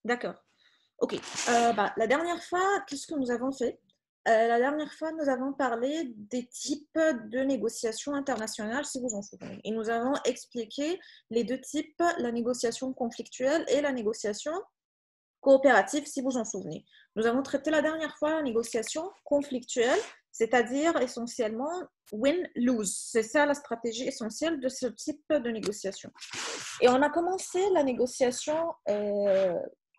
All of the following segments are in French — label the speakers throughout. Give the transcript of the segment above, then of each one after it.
Speaker 1: D'accord. Ok. La dernière fois, qu'est-ce que nous avons fait? La dernière fois, nous avons parlé des types de négociations internationales, si vous en souvenez. Et nous avons expliqué les deux types, la négociation conflictuelle et la négociation coopérative, si vous en souvenez. Nous avons traité la dernière fois la négociation conflictuelle, c'est-à-dire essentiellement win-lose. C'est ça la stratégie essentielle de ce type de négociation. Et on a commencé la négociation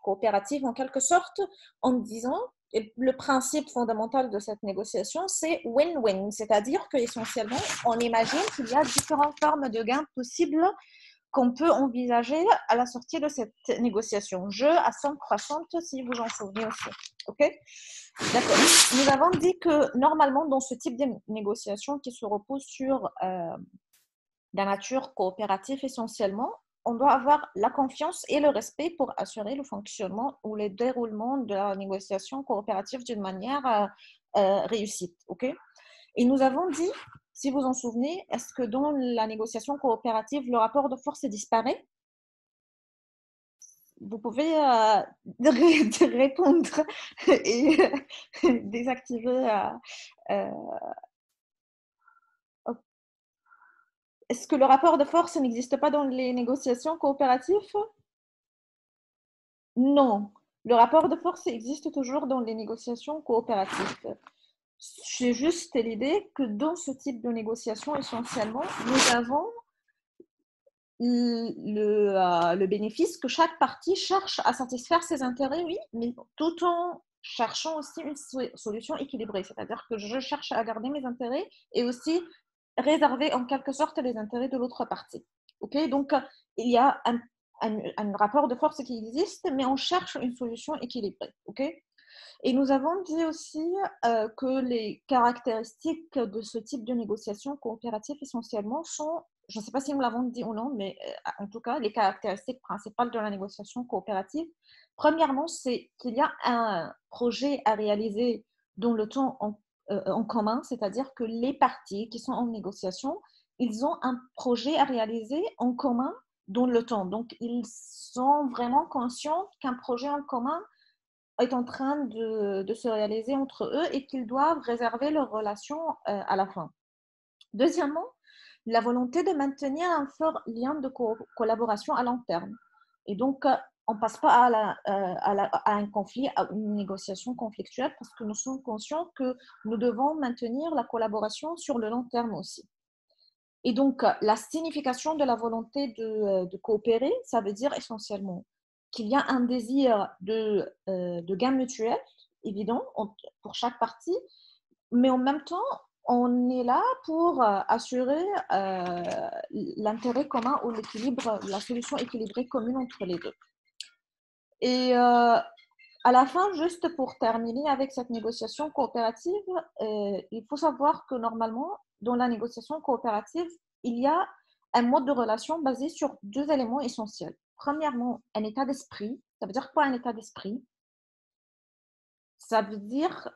Speaker 1: coopérative en quelque sorte en disant et le principe fondamental de cette négociation, c'est win-win, c'est-à-dire qu'essentiellement, on imagine qu'il y a différentes formes de gains possibles qu'on peut envisager à la sortie de cette négociation. Jeu à somme croissante, si vous en souvenez aussi. OK? D'accord. Nous avons dit que normalement, dans ce type de négociation qui se repose sur la nature coopérative essentiellement, on doit avoir la confiance et le respect pour assurer le fonctionnement ou le déroulement de la négociation coopérative d'une manière réussite. OK? Et nous avons dit, si vous en souvenez, est-ce que dans la négociation coopérative, le rapport de force disparaît? Vous pouvez répondre et désactiver. Euh, Est-ce que le rapport de force n'existe pas dans les négociations coopératives? Non. Le rapport de force existe toujours dans les négociations coopératives. C'est juste l'idée que dans ce type de négociation, essentiellement, nous avons le bénéfice que chaque partie cherche à satisfaire ses intérêts, oui, mais tout en cherchant aussi une solution équilibrée. C'est-à-dire que je cherche à garder mes intérêts et aussi réserver en quelque sorte les intérêts de l'autre partie. Okay? Donc, il y a un rapport de force qui existe, mais on cherche une solution équilibrée. Okay? Et nous avons dit aussi que les caractéristiques de ce type de négociation coopérative essentiellement sont, je ne sais pas si nous l'avons dit ou non, mais en tout cas, les caractéristiques principales de la négociation coopérative, premièrement, c'est qu'il y a un projet à réaliser dans le temps en commun, c'est-à-dire que les parties qui sont en négociation, ils ont un projet à réaliser en commun dans le temps. Donc, ils sont vraiment conscients qu'un projet en commun est en train de se réaliser entre eux et qu'ils doivent réserver leur relation à la fin. Deuxièmement, la volonté de maintenir un fort lien de collaboration à long terme. Et donc, on ne passe pas à un conflit, à une négociation conflictuelle parce que nous sommes conscients que nous devons maintenir la collaboration sur le long terme aussi. Et donc, la signification de la volonté de coopérer, ça veut dire essentiellement qu'il y a un désir de gain mutuel, évident, pour chaque partie, mais en même temps, on est là pour assurer l'intérêt commun ou l'équilibre, la solution équilibrée commune entre les deux. Et à la fin, juste pour terminer avec cette négociation coopérative, il faut savoir que normalement, dans la négociation coopérative, il y a un mode de relation basé sur deux éléments essentiels. Premièrement, un état d'esprit. Ça veut dire quoi un état d'esprit? Ça veut dire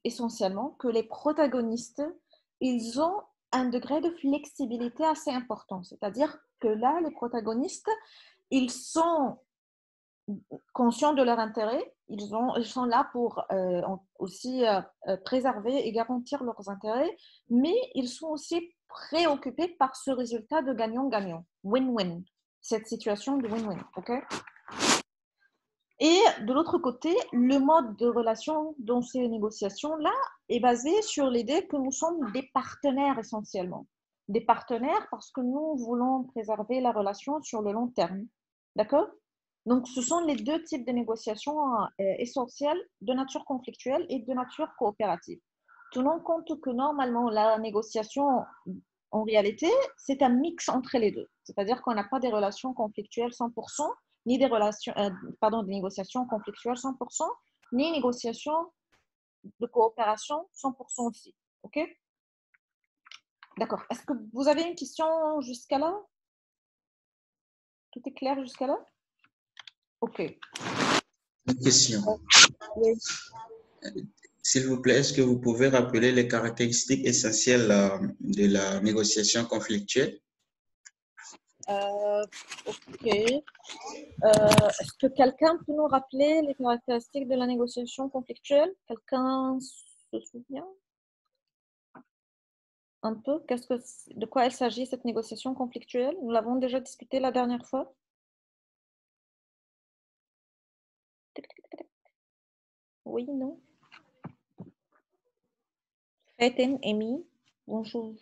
Speaker 1: essentiellement que les protagonistes, ils ont un degré de flexibilité assez important. C'est-à-dire que là, les protagonistes, ils sont conscients de leur intérêt, ils sont là pour aussi préserver et garantir leurs intérêts, mais ils sont aussi préoccupés par ce résultat de gagnant-gagnant, win-win, cette situation de win-win. Okay? Et de l'autre côté, le mode de relation dans ces négociations-là est basé sur l'idée que nous sommes des partenaires essentiellement. Des partenaires parce que nous voulons préserver la relation sur le long terme. D'accord? Donc, ce sont les deux types de négociations essentielles de nature conflictuelle et de nature coopérative. Tenons compte que normalement, la négociation, en réalité, c'est un mix entre les deux. C'est-à-dire qu'on n'a pas des relations conflictuelles 100%, ni des des négociations conflictuelles 100%, ni négociations de coopération 100% aussi. OK? D'accord. Est-ce que vous avez une question jusqu'à là? Tout est clair jusqu'à là? OK.
Speaker 2: Une question.
Speaker 1: Oui.
Speaker 2: S'il vous plaît, est-ce que vous pouvez rappeler les caractéristiques essentielles de la négociation conflictuelle?
Speaker 1: Ok. Est-ce que quelqu'un peut nous rappeler les caractéristiques de la négociation conflictuelle? Quelqu'un se souvient un peu de quoi il s'agit cette négociation conflictuelle? Nous l'avons déjà discuté la dernière fois. Oui, non? Faten, Amy, bonjour.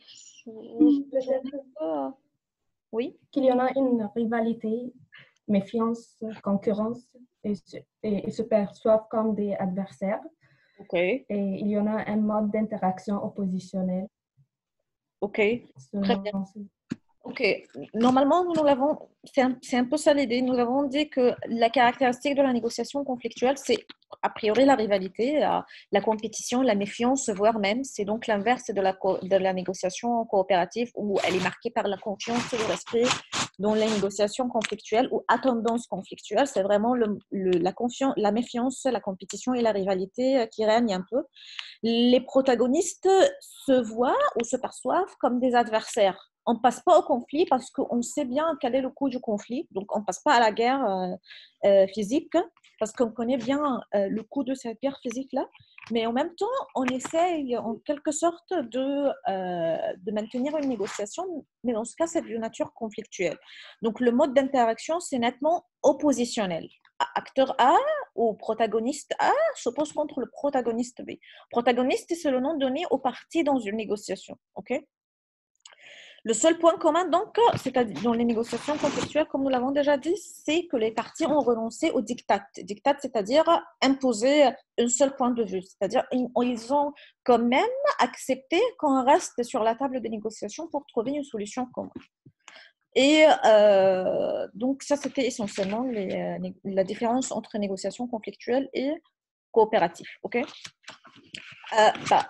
Speaker 3: Peut-être
Speaker 1: Oui?
Speaker 3: qu'il y en a une rivalité, méfiance, concurrence, et se perçoivent comme des adversaires.
Speaker 1: Ok.
Speaker 3: Et il y en a un mode d'interaction oppositionnel.
Speaker 1: Ok. Très bien. Ok, normalement, c'est un peu ça l'idée. Nous avons dit que la caractéristique de la négociation conflictuelle, c'est a priori la rivalité, la compétition, la méfiance, voire même, c'est donc l'inverse de la négociation coopérative où elle est marquée par la confiance et le respect. Dans les négociations conflictuelles ou à tendance conflictuelle, c'est vraiment la confiance, la méfiance, la compétition et la rivalité qui règnent un peu. Les protagonistes se voient ou se perçoivent comme des adversaires. On ne passe pas au conflit parce qu'on sait bien quel est le coût du conflit. Donc, on ne passe pas à la guerre physique parce qu'on connaît bien le coût de cette guerre physique-là. Mais en même temps, on essaye en quelque sorte de maintenir une négociation, mais dans ce cas, c'est de nature conflictuelle. Donc, le mode d'interaction, c'est nettement oppositionnel. Acteur A ou protagoniste A s'oppose contre le protagoniste B. Protagoniste, c'est le nom donné aux parties dans une négociation. Ok? Le seul point commun, donc, c'est-à-dire dans les négociations conflictuelles, comme nous l'avons déjà dit, c'est que les parties ont renoncé au diktat. Diktat, c'est-à-dire imposer un seul point de vue. C'est-à-dire ils ont quand même accepté qu'on reste sur la table de négociation pour trouver une solution commune. Et donc, ça, c'était essentiellement la différence entre négociation conflictuelle et coopérative. OK?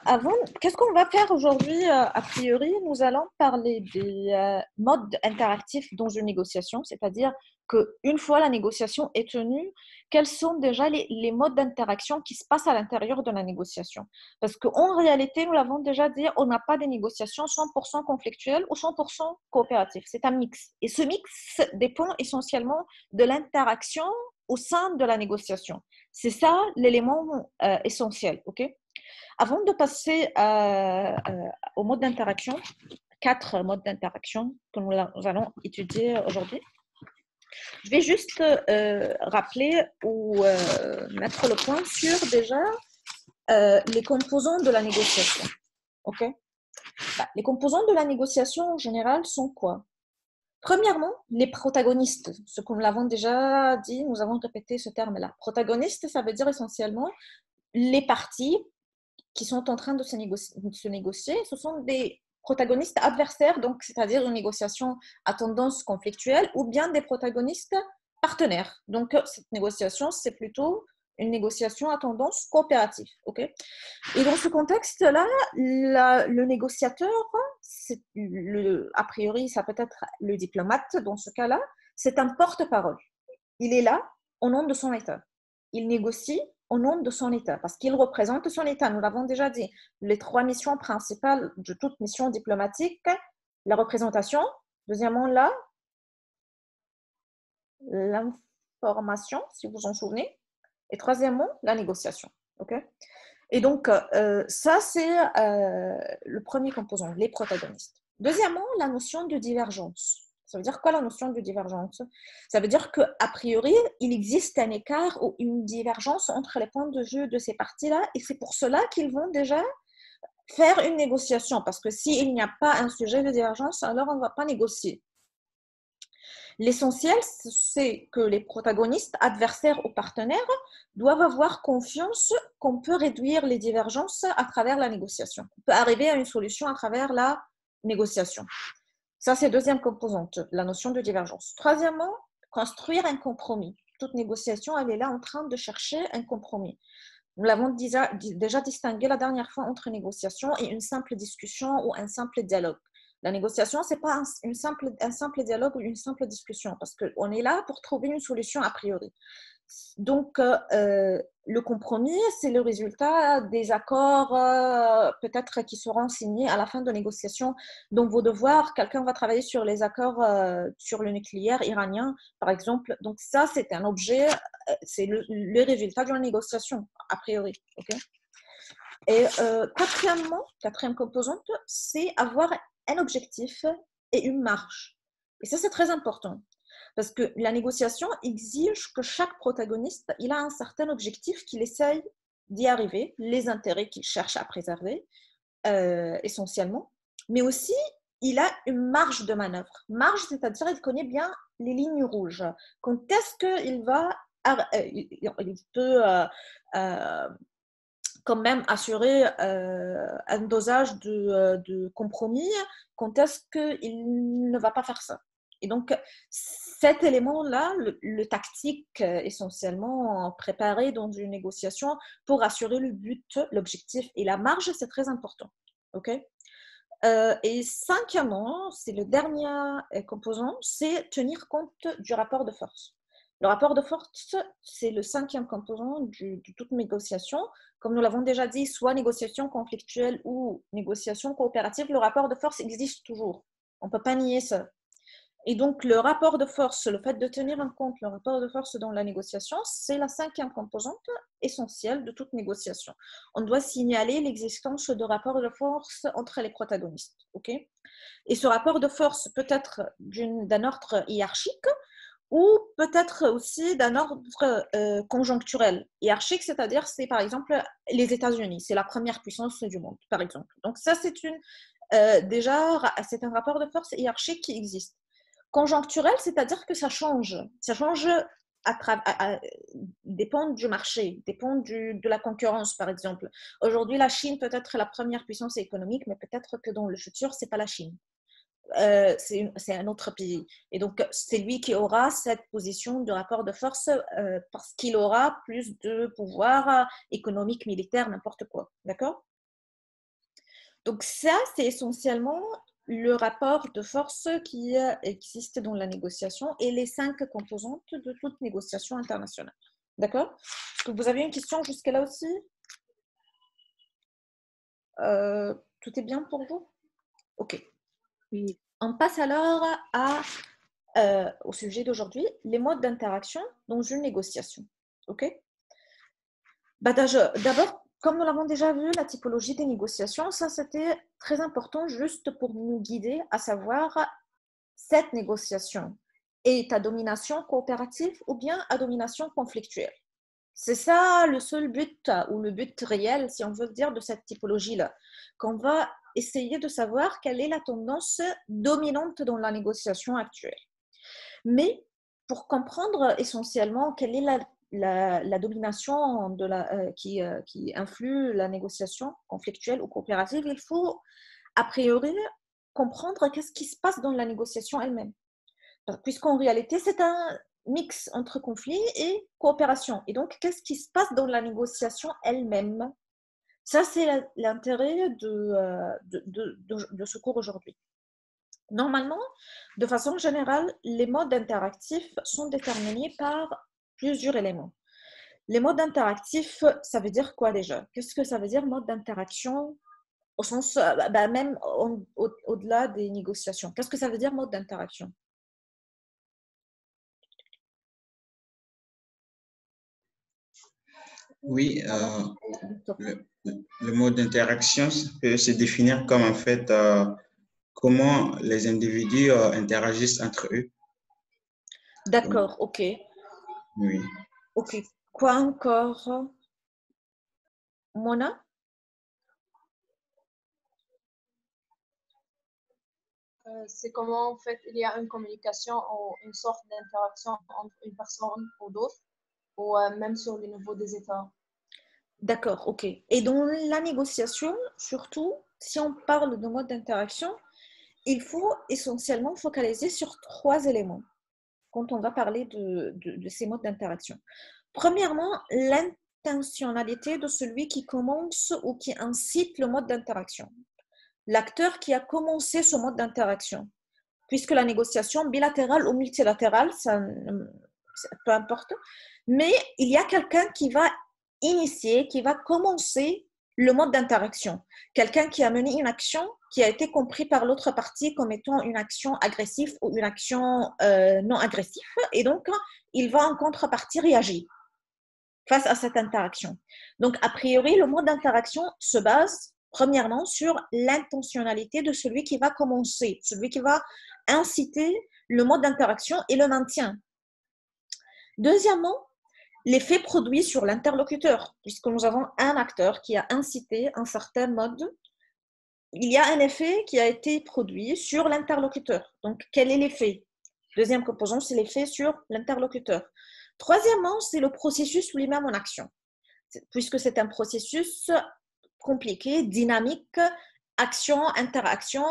Speaker 1: Avant, qu'est-ce qu'on va faire aujourd'hui? A priori, nous allons parler des modes interactifs dans une négociation, c'est-à-dire qu'une fois la négociation est tenue, quels sont déjà les modes d'interaction qui se passent à l'intérieur de la négociation? Parce qu'en réalité, nous l'avons déjà dit, on n'a pas des négociations 100% conflictuelles ou 100% coopératives. C'est un mix. Et ce mix dépend essentiellement de l'interaction au sein de la négociation. C'est ça l'élément essentiel. OK? Avant de passer au mode d'interaction, 4 modes d'interaction que nous allons étudier aujourd'hui, je vais juste rappeler ou mettre le point sur déjà les composants de la négociation. OK? Les composants de la négociation en général sont quoi? Premièrement, les protagonistes. Ce que nous l'avons déjà dit, nous avons répété ce terme-là. Protagoniste, ça veut dire essentiellement les parties qui sont en train de se négocier, ce sont des protagonistes adversaires, donc c'est-à-dire une négociation à tendance conflictuelle, ou bien des protagonistes partenaires. Donc cette négociation, c'est plutôt une négociation à tendance coopérative. Okay? Et dans ce contexte-là, le négociateur, a priori, ça peut être le diplomate dans ce cas-là, c'est un porte-parole. Il est là au nom de son État. Il négocie au nom de son État, parce qu'il représente son État. Nous l'avons déjà dit, les 3 missions principales de toute mission diplomatique, la représentation, deuxièmement l'information, si vous vous en souvenez, et troisièmement, la négociation. Okay? Et donc, ça, c'est le premier composant, les protagonistes. Deuxièmement, la notion de divergence. Ça veut dire quoi la notion de divergence? Ça veut dire qu'a priori, il existe un écart ou une divergence entre les points de vue de ces parties-là, et c'est pour cela qu'ils vont déjà faire une négociation, parce que s'il n'y a pas un sujet de divergence, alors on ne va pas négocier. L'essentiel, c'est que les protagonistes, adversaires ou partenaires, doivent avoir confiance qu'on peut réduire les divergences à travers la négociation. On peut arriver à une solution à travers la négociation. Ça, c'est deuxième composante, la notion de divergence. Troisièmement, construire un compromis. Toute négociation, elle est là en train de chercher un compromis. Nous l'avons déjà distingué la dernière fois entre négociation et une simple discussion ou un simple dialogue. La négociation, ce n'est pas un simple dialogue ou une simple discussion, parce qu'on est là pour trouver une solution a priori. Donc, le compromis, c'est le résultat des accords peut-être qui seront signés à la fin de négociations. Donc, vos devoirs, quelqu'un va travailler sur les accords sur le nucléaire iranien, par exemple. Donc, ça, c'est un objet, c'est le résultat de la négociation, a priori. Okay. Et quatrième composante, c'est avoir un objectif et une marge. Et ça, c'est très important. Parce que la négociation exige que chaque protagoniste il a un certain objectif qu'il essaye d'y arriver, les intérêts qu'il cherche à préserver essentiellement, mais aussi il a une marge de manœuvre. Marge, c'est-à-dire il connaît bien les lignes rouges. Quand est-ce qu'il va, il peut quand même assurer un dosage de compromis, quand est-ce qu'il ne va pas faire ça. Et donc, cet élément-là, le tactique essentiellement préparé dans une négociation pour assurer le but, l'objectif et la marge, c'est très important. Okay. Et cinquièmement, c'est le dernier composant, c'est tenir compte du rapport de force. Le rapport de force, c'est le cinquième composant de toute négociation. Comme nous l'avons déjà dit, soit négociation conflictuelle ou négociation coopérative, le rapport de force existe toujours. On ne peut pas nier ça. Et donc, le rapport de force, le fait de tenir en compte le rapport de force dans la négociation, c'est la cinquième composante essentielle de toute négociation. On doit signaler l'existence de rapports de force entre les protagonistes. Okay. Et ce rapport de force peut être d'un ordre hiérarchique ou peut-être aussi d'un ordre conjoncturel. Hiérarchique, c'est-à-dire, c'est par exemple les États-Unis, c'est la première puissance du monde, par exemple. Donc ça, déjà, c'est un rapport de force hiérarchique qui existe. Conjoncturel, c'est-à-dire que ça change. Ça change dépend du marché, dépend de la concurrence, par exemple. Aujourd'hui, la Chine peut être la première puissance économique, mais peut-être que dans le futur, ce n'est pas la Chine. C'est un autre pays. Et donc, c'est lui qui aura cette position de rapport de force parce qu'il aura plus de pouvoir économique, militaire, n'importe quoi. D'accord? Donc, ça, c'est essentiellement le rapport de force qui existe dans la négociation et les 5 composantes de toute négociation internationale. D'accord? Est-ce que vous avez une question jusqu'à là aussi? Tout est bien pour vous? Ok.
Speaker 3: Oui.
Speaker 1: On passe alors au sujet d'aujourd'hui, les modes d'interaction dans une négociation. Ok? D'abord, comme nous l'avons déjà vu, la typologie des négociations, ça c'était très important juste pour nous guider à savoir cette négociation est à domination coopérative ou bien à domination conflictuelle. C'est ça le seul but ou le but réel, si on veut dire, de cette typologie-là, qu'on va essayer de savoir quelle est la tendance dominante dans la négociation actuelle. Mais pour comprendre essentiellement quelle est la domination qui influe la négociation conflictuelle ou coopérative, il faut a priori comprendre qu'est-ce qui se passe dans la négociation elle-même. Puisqu'en réalité, c'est un mix entre conflit et coopération. Et donc, qu'est-ce qui se passe dans la négociation elle-même? Ça, c'est l'intérêt de ce cours aujourd'hui. Normalement, de façon générale, les modes interactifs sont déterminés par plusieurs éléments. Les modes interactifs, ça veut dire quoi déjà? Qu'est-ce que ça veut dire mode d'interaction au sens, même au-delà des négociations? Qu'est-ce que ça veut dire mode d'interaction?
Speaker 2: Oui, le mode d'interaction peut se définir comme en fait comment les individus interagissent entre eux.
Speaker 1: D'accord, ok.
Speaker 2: Oui.
Speaker 1: Ok. Quoi encore, Mona?
Speaker 4: C'est comment en fait il y a une communication ou une sorte d'interaction entre une personne ou d'autres, ou même sur le niveau des États.
Speaker 1: D'accord, ok. Et dans la négociation, surtout, si on parle de mode d'interaction, il faut essentiellement focaliser sur 3 éléments quand on va parler de ces modes d'interaction. Premièrement, l'intentionnalité de celui qui commence ou qui incite le mode d'interaction. L'acteur qui a commencé ce mode d'interaction. Puisque la négociation bilatérale ou multilatérale, peu importe. Mais il y a quelqu'un qui va initier, qui va commencer le mode d'interaction. Quelqu'un qui a mené une action qui a été compris par l'autre partie comme étant une action agressive ou une action non agressive. Et donc, il va en contrepartie réagir face à cette interaction. Donc, a priori, le mode d'interaction se base premièrement sur l'intentionnalité de celui qui va commencer, celui qui va inciter le mode d'interaction et le maintien. Deuxièmement, l'effet produit sur l'interlocuteur, puisque nous avons un acteur qui a incité un certain mode, il y a un effet qui a été produit sur l'interlocuteur. Donc, quel est l'effet? Deuxième composant, c'est l'effet sur l'interlocuteur. Troisièmement, c'est le processus lui-même en action, puisque c'est un processus compliqué, dynamique, action, interaction,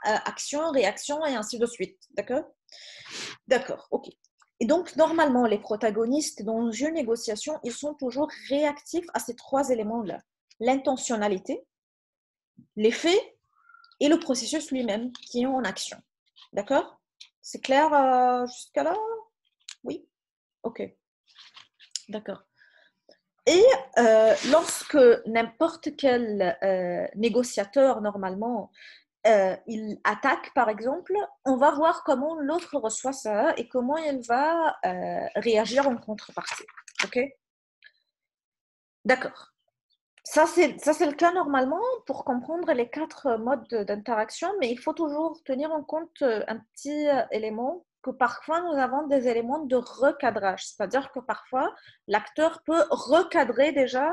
Speaker 1: action, réaction, et ainsi de suite. D'accord? D'accord, ok. Et donc, normalement, les protagonistes dans une négociation, ils sont toujours réactifs à ces trois éléments-là. L'intentionnalité, l'effet et le processus lui-même qui est en action. D'accord? C'est clair jusqu'à là? Oui? Ok. D'accord. Et lorsque n'importe quel négociateur, normalement, il attaque, par exemple, on va voir comment l'autre reçoit ça et comment il va réagir en contrepartie. OK? D'accord. Ça, c'est le cas normalement pour comprendre les 4 modes d'interaction, mais il faut toujours tenir en compte un petit élément, que parfois nous avons des éléments de recadrage, c'est-à-dire que parfois l'acteur peut recadrer déjà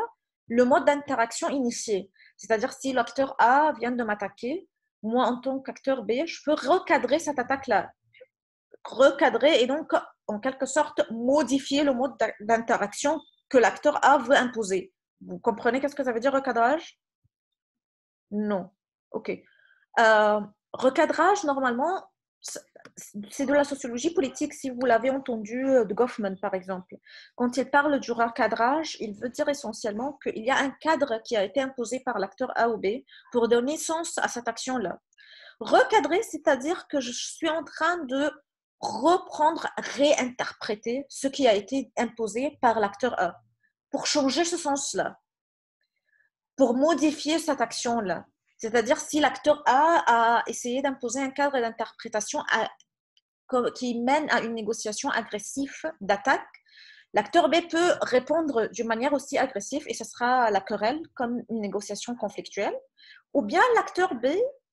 Speaker 1: le mode d'interaction initié. C'est-à-dire si l'acteur A vient de m'attaquer, moi en tant qu'acteur B, je peux recadrer cette attaque-là, recadrer et donc en quelque sorte modifier le mode d'interaction que l'acteur A veut imposer. Vous comprenez qu'est-ce que ça veut dire recadrage? Non. OK. Recadrage, normalement, c'est de la sociologie politique, si vous l'avez entendu de Goffman, par exemple. Quand il parle du recadrage, il veut dire essentiellement qu'il y a un cadre qui a été imposé par l'acteur A ou B pour donner sens à cette action-là. Recadrer, c'est-à-dire que je suis en train de reprendre, réinterpréter ce qui a été imposé par l'acteur A pour changer ce sens-là, pour modifier cette action-là. C'est-à-dire si l'acteur A a essayé d'imposer un cadre d'interprétation qui mène à une négociation agressive d'attaque, l'acteur B peut répondre d'une manière aussi agressive et ce sera la querelle comme une négociation conflictuelle. Ou bien l'acteur B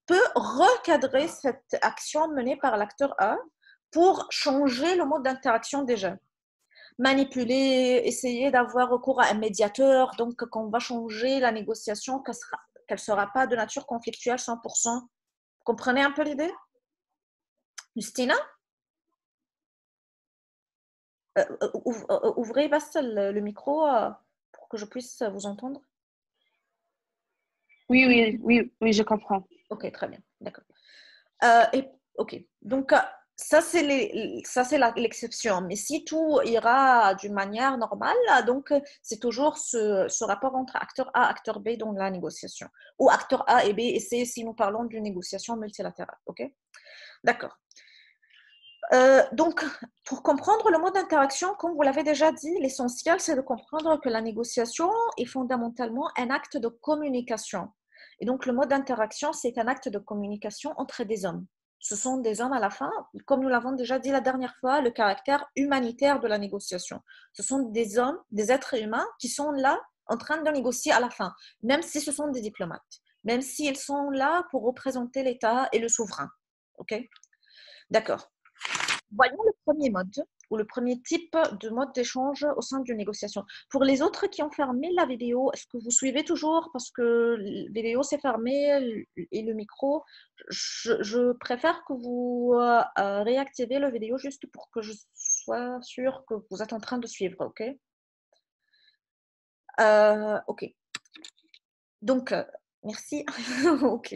Speaker 1: peut recadrer cette action menée par l'acteur A pour changer le mode d'interaction déjà. Manipuler, essayer d'avoir recours à un médiateur, donc qu'on va changer la négociation, qu'elle ne sera pas de nature conflictuelle 100%. Vous comprenez un peu l'idée? Justina? Ouvrez le micro pour que je puisse vous entendre.
Speaker 5: Oui, je comprends.
Speaker 1: Ok, très bien, d'accord. Ok, donc ça c'est l'exception. Mais si tout ira d'une manière normale, donc c'est toujours ce rapport entre acteur A et acteur B dans la négociation. Ou acteur A et B, et c'est si nous parlons d'une négociation multilatérale. Ok? D'accord. Donc, pour comprendre le mode d'interaction, comme vous l'avez déjà dit, l'essentiel, c'est de comprendre que la négociation est fondamentalement un acte de communication. Et donc, le mode d'interaction, c'est un acte de communication entre des hommes. Ce sont des hommes à la fin, comme nous l'avons déjà dit la dernière fois, le caractère humanitaire de la négociation. Ce sont des hommes, des êtres humains qui sont là en train de négocier à la fin, même si ce sont des diplomates, même s'ils sont là pour représenter l'État et le souverain. OK? D'accord. Voyons le premier mode ou le premier type de mode d'échange au sein d'une négociation. Pour les autres qui ont fermé la vidéo, est-ce que vous suivez toujours? Parce que la vidéo s'est fermée et le micro, je préfère que vous réactivez la vidéo juste pour que je sois sûre que vous êtes en train de suivre, ok? Ok. Donc, merci. Ok.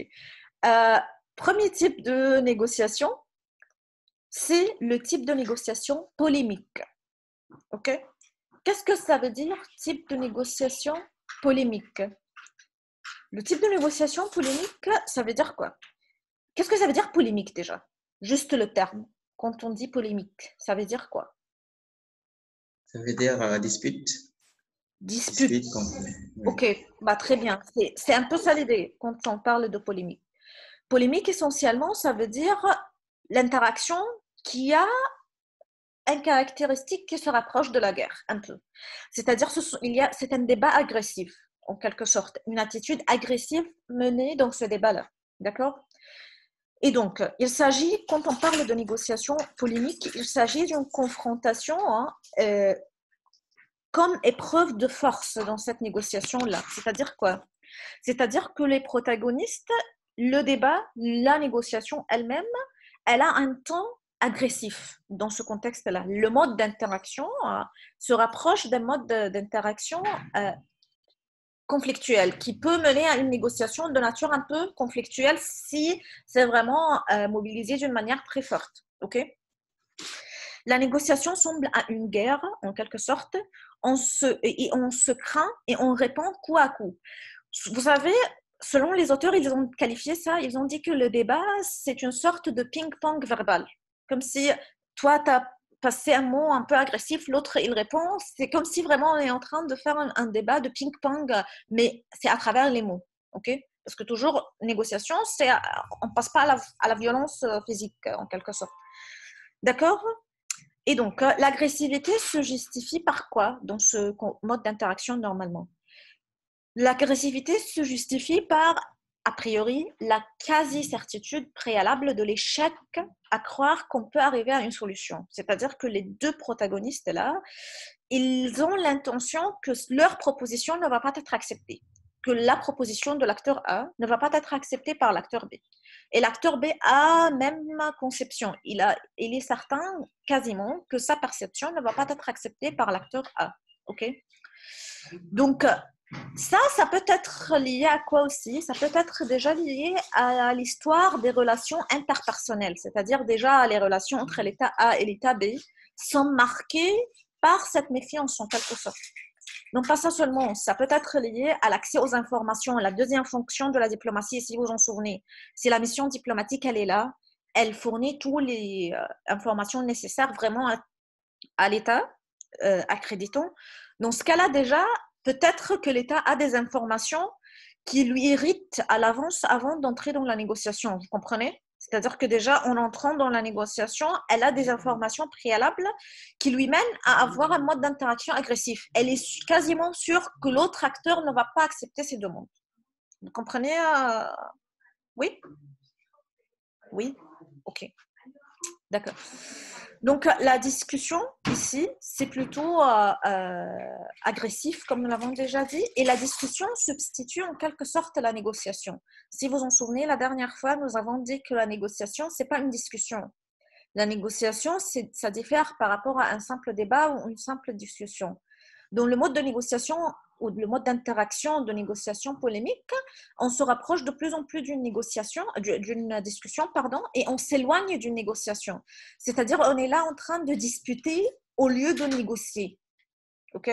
Speaker 1: Premier type de négociation, c'est le type de négociation polémique. OK? Qu'est-ce que ça veut dire, type de négociation polémique? Le type de négociation polémique, ça veut dire quoi? Qu'est-ce que ça veut dire polémique déjà? Juste le terme. Quand on dit polémique, ça veut dire quoi?
Speaker 2: Ça veut dire dispute.
Speaker 1: Dispute.
Speaker 2: Dispute. Oui.
Speaker 1: Ok, bah, très bien. C'est un peu ça l'idée quand on parle de polémique. Polémique, essentiellement, ça veut dire l'interaction qui a une caractéristique qui se rapproche de la guerre, un peu. C'est-à-dire c'est un débat agressif, en quelque sorte, une attitude agressive menée dans ce débat-là. D'accord? Et donc, il s'agit, quand on parle de négociation polémique, il s'agit d'une confrontation comme épreuve de force dans cette négociation-là. C'est-à-dire quoi? C'est-à-dire que les protagonistes, le débat, la négociation elle-même, elle a un ton agressif dans ce contexte-là. Le mode d'interaction se rapproche d'un mode d'interaction conflictuel qui peut mener à une négociation de nature un peu conflictuelle si c'est vraiment mobilisé d'une manière très forte. Ok? La négociation semble à une guerre, en quelque sorte. On se craint et on répond coup à coup. Vous savez, selon les auteurs, ils ont qualifié ça, ils ont dit que le débat, c'est une sorte de ping-pong verbal. Comme si toi, tu as passé un mot un peu agressif, l'autre, il répond. C'est comme si vraiment on est en train de faire un débat de ping-pong, mais c'est à travers les mots. Ok? Parce que toujours, négociation, on ne passe pas à la violence physique, en quelque sorte. D'accord? Et donc, l'agressivité se justifie par quoi dans ce mode d'interaction normalement? L'agressivité se justifie par, a priori, la quasi-certitude préalable de l'échec à croire qu'on peut arriver à une solution. C'est-à-dire que les deux protagonistes-là, ils ont l'intention que leur proposition ne va pas être acceptée, que la proposition de l'acteur A ne va pas être acceptée par l'acteur B. Et l'acteur B a même conception. Il est certain, quasiment, que sa perception ne va pas être acceptée par l'acteur A. OK? Donc, ça peut être lié à quoi aussi? Ça peut être déjà lié à l'histoire des relations interpersonnelles, c'est-à-dire déjà les relations entre l'État A et l'État B sont marquées par cette méfiance en quelque sorte. Donc pas ça seulement, ça peut être lié à l'accès aux informations, la deuxième fonction de la diplomatie, si vous en souvenez. Si la mission diplomatique, elle est là, elle fournit toutes les informations nécessaires vraiment à l'État, accréditant. Dans ce cas-là, déjà, peut-être que l'État a des informations qui lui irritent à l'avance avant d'entrer dans la négociation. Vous comprenez? C'est-à-dire que déjà, en entrant dans la négociation, elle a des informations préalables qui lui mènent à avoir un mode d'interaction agressif. Elle est quasiment sûre que l'autre acteur ne va pas accepter ses demandes. Vous comprenez? Oui? Oui? Ok. D'accord. Donc, la discussion ici, c'est plutôt agressif, comme nous l'avons déjà dit, et la discussion substitue en quelque sorte la négociation. Si vous en souvenez, la dernière fois, nous avons dit que la négociation, ce n'est pas une discussion. La négociation, ça diffère par rapport à un simple débat ou une simple discussion. Dans le mode de négociation ou le mode d'interaction de négociation polémique, on se rapproche de plus en plus d'une discussion, et on s'éloigne d'une négociation. C'est-à-dire, on est là en train de disputer au lieu de négocier. Ok?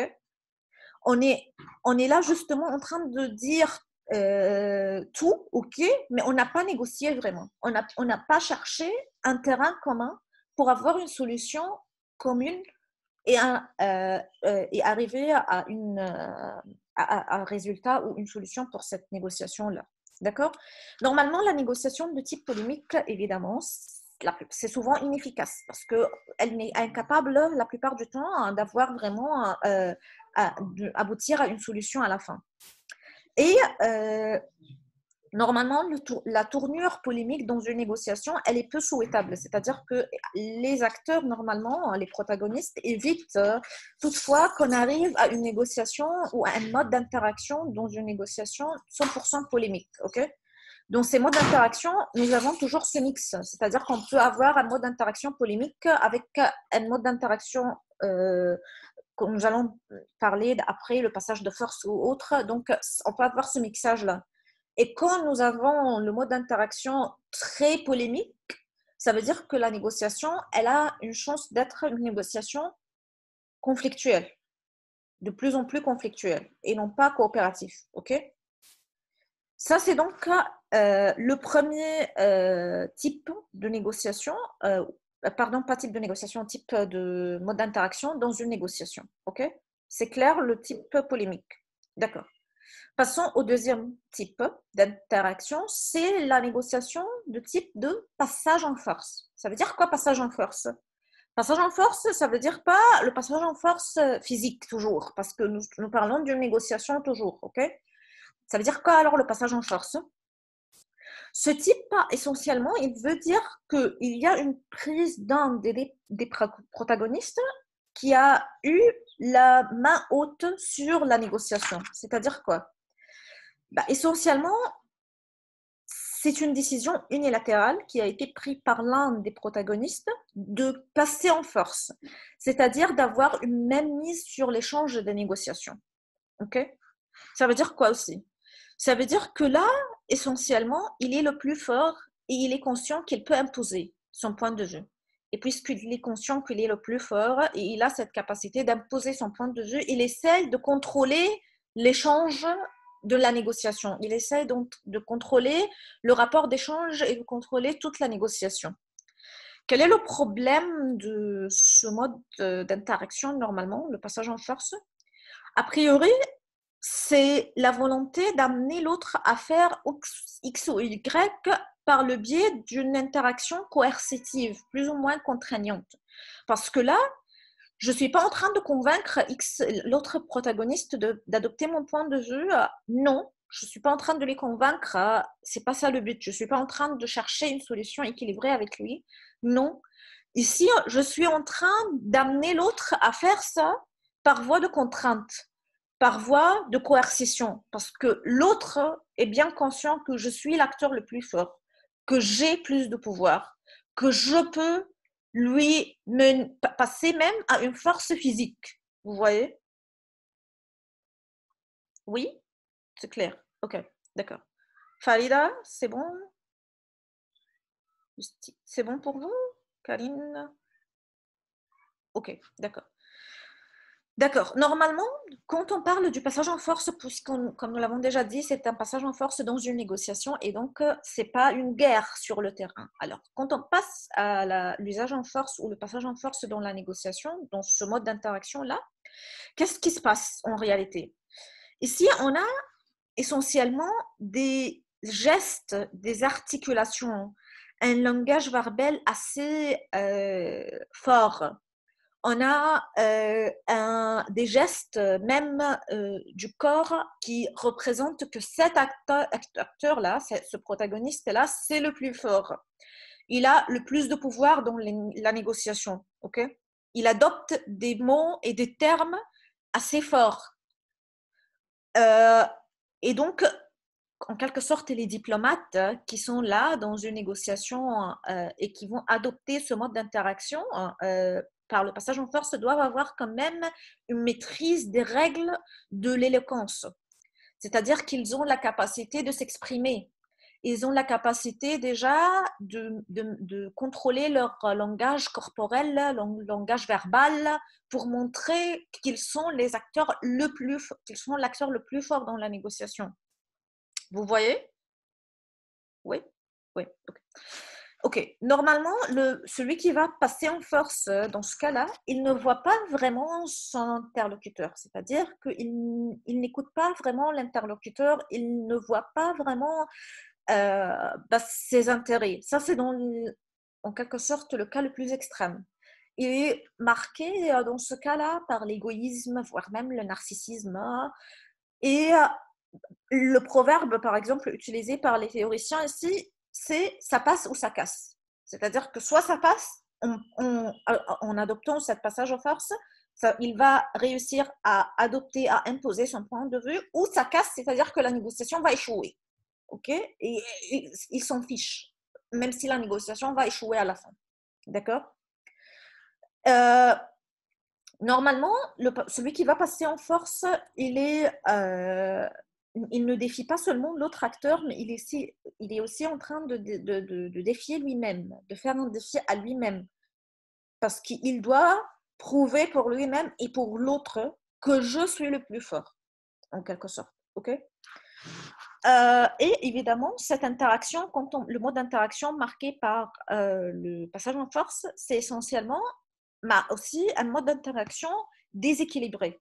Speaker 1: On est là justement en train de dire tout, ok, mais on n'a pas négocié vraiment. On n'a pas cherché un terrain commun pour avoir une solution commune et arriver à un résultat ou une solution pour cette négociation-là. D'accord? Normalement, la négociation de type polémique, évidemment, c'est souvent inefficace parce qu'elle est incapable la plupart du temps d'avoir vraiment aboutir à une solution à la fin. Et normalement, la tournure polémique dans une négociation, elle est peu souhaitable. C'est-à-dire que les acteurs, normalement, les protagonistes, évitent toutefois qu'on arrive à une négociation ou à un mode d'interaction dans une négociation 100% polémique. Okay? Dans ces modes d'interaction, nous avons toujours ce mix. C'est-à-dire qu'on peut avoir un mode d'interaction polémique avec un mode d'interaction que nous allons parler après, le passage de force ou autre. Donc, on peut avoir ce mixage-là. Et quand nous avons le mode d'interaction très polémique, ça veut dire que la négociation, elle a une chance d'être une négociation conflictuelle, de plus en plus conflictuelle, et non pas coopérative. Ok? Ça, c'est donc le premier type de négociation pardon, pas type de négociation, type de mode d'interaction dans une négociation. OK? C'est clair, le type polémique. D'accord. Passons au deuxième type d'interaction, c'est la négociation de type de passage en force. Ça veut dire quoi, passage en force? Passage en force, ça veut dire pas le passage en force physique toujours, parce que nous parlons d'une négociation toujours, ok? Ça veut dire quoi alors le passage en force? Ce type, essentiellement, il veut dire qu'il y a une prise d'un des protagonistes qui a eu la main haute sur la négociation. C'est-à-dire quoi? Essentiellement, c'est une décision unilatérale qui a été prise par l'un des protagonistes de passer en force, c'est-à-dire d'avoir une même mise sur l'échange des négociations. Ok? Ça veut dire quoi aussi? Ça veut dire que là, essentiellement, il est le plus fort et il est conscient qu'il peut imposer son point de vue. Et puisqu'il est conscient qu'il est le plus fort et il a cette capacité d'imposer son point de vue, il essaye de contrôler l'échange de la négociation. Il essaie donc de contrôler le rapport d'échange et de contrôler toute la négociation. Quel est le problème de ce mode d'interaction normalement, le passage en force? A priori, c'est la volonté d'amener l'autre à faire X ou Y par le biais d'une interaction coercitive, plus ou moins contraignante. Parce que là, je ne suis pas en train de convaincre l'autre protagoniste d'adopter mon point de vue. Non, je ne suis pas en train de les convaincre. Ce n'est pas ça le but. Je ne suis pas en train de chercher une solution équilibrée avec lui. Non. Ici, je suis en train d'amener l'autre à faire ça par voie de contrainte, par voie de coercition. Parce que l'autre est bien conscient que je suis l'acteur le plus fort, que j'ai plus de pouvoir, que je peux lui passer même à une force physique. Vous voyez? Oui? C'est clair. Ok, d'accord. Farida, c'est bon? C'est bon pour vous? Karine? Ok, d'accord. D'accord. Normalement, quand on parle du passage en force, comme nous l'avons déjà dit, c'est un passage en force dans une négociation et donc ce n'est pas une guerre sur le terrain. Alors, quand on passe à l'usage en force ou le passage en force dans la négociation, dans ce mode d'interaction-là, qu'est-ce qui se passe en réalité? Ici, on a essentiellement des gestes, des articulations, un langage verbal assez fort. On a des gestes même du corps qui représentent que cet acteur-là, ce protagoniste-là, c'est le plus fort. Il a le plus de pouvoir dans la négociation. Okay? Il adopte des mots et des termes assez forts. Et donc, en quelque sorte, les diplomates qui sont là dans une négociation et qui vont adopter ce mode d'interaction par le passage en force doivent avoir quand même une maîtrise des règles de l'éloquence. C'est-à-dire qu'ils ont la capacité de s'exprimer. Ils ont la capacité déjà de contrôler leur langage corporel, leur langage verbal, pour montrer qu'ils sont l'acteur le plus fort dans la négociation. Vous voyez? Oui? Oui. Okay. Ok. Normalement, celui qui va passer en force dans ce cas-là, il ne voit pas vraiment son interlocuteur. C'est-à-dire qu'il n'écoute pas vraiment l'interlocuteur, il ne voit pas vraiment ses intérêts. Ça, c'est en quelque sorte le cas le plus extrême. Il est marqué dans ce cas-là par l'égoïsme, voire même le narcissisme. Et le proverbe, par exemple, utilisé par les théoriciens ici, c'est « ça passe ou ça casse ». C'est-à-dire que soit ça passe, en adoptant ce passage en force, il va réussir à adopter, à imposer son point de vue, ou ça casse, c'est-à-dire que la négociation va échouer. Ok? Et il s'en fiche, même si la négociation va échouer à la fin. D'accord? Normalement, celui qui va passer en force, il ne défie pas seulement l'autre acteur, mais il est aussi en train de défier lui-même, de faire un défi à lui-même. Parce qu'il doit prouver pour lui-même et pour l'autre que je suis le plus fort, en quelque sorte. Ok? Et évidemment, cette interaction, le mode d'interaction marqué par le passage en force, c'est essentiellement aussi un mode d'interaction déséquilibré.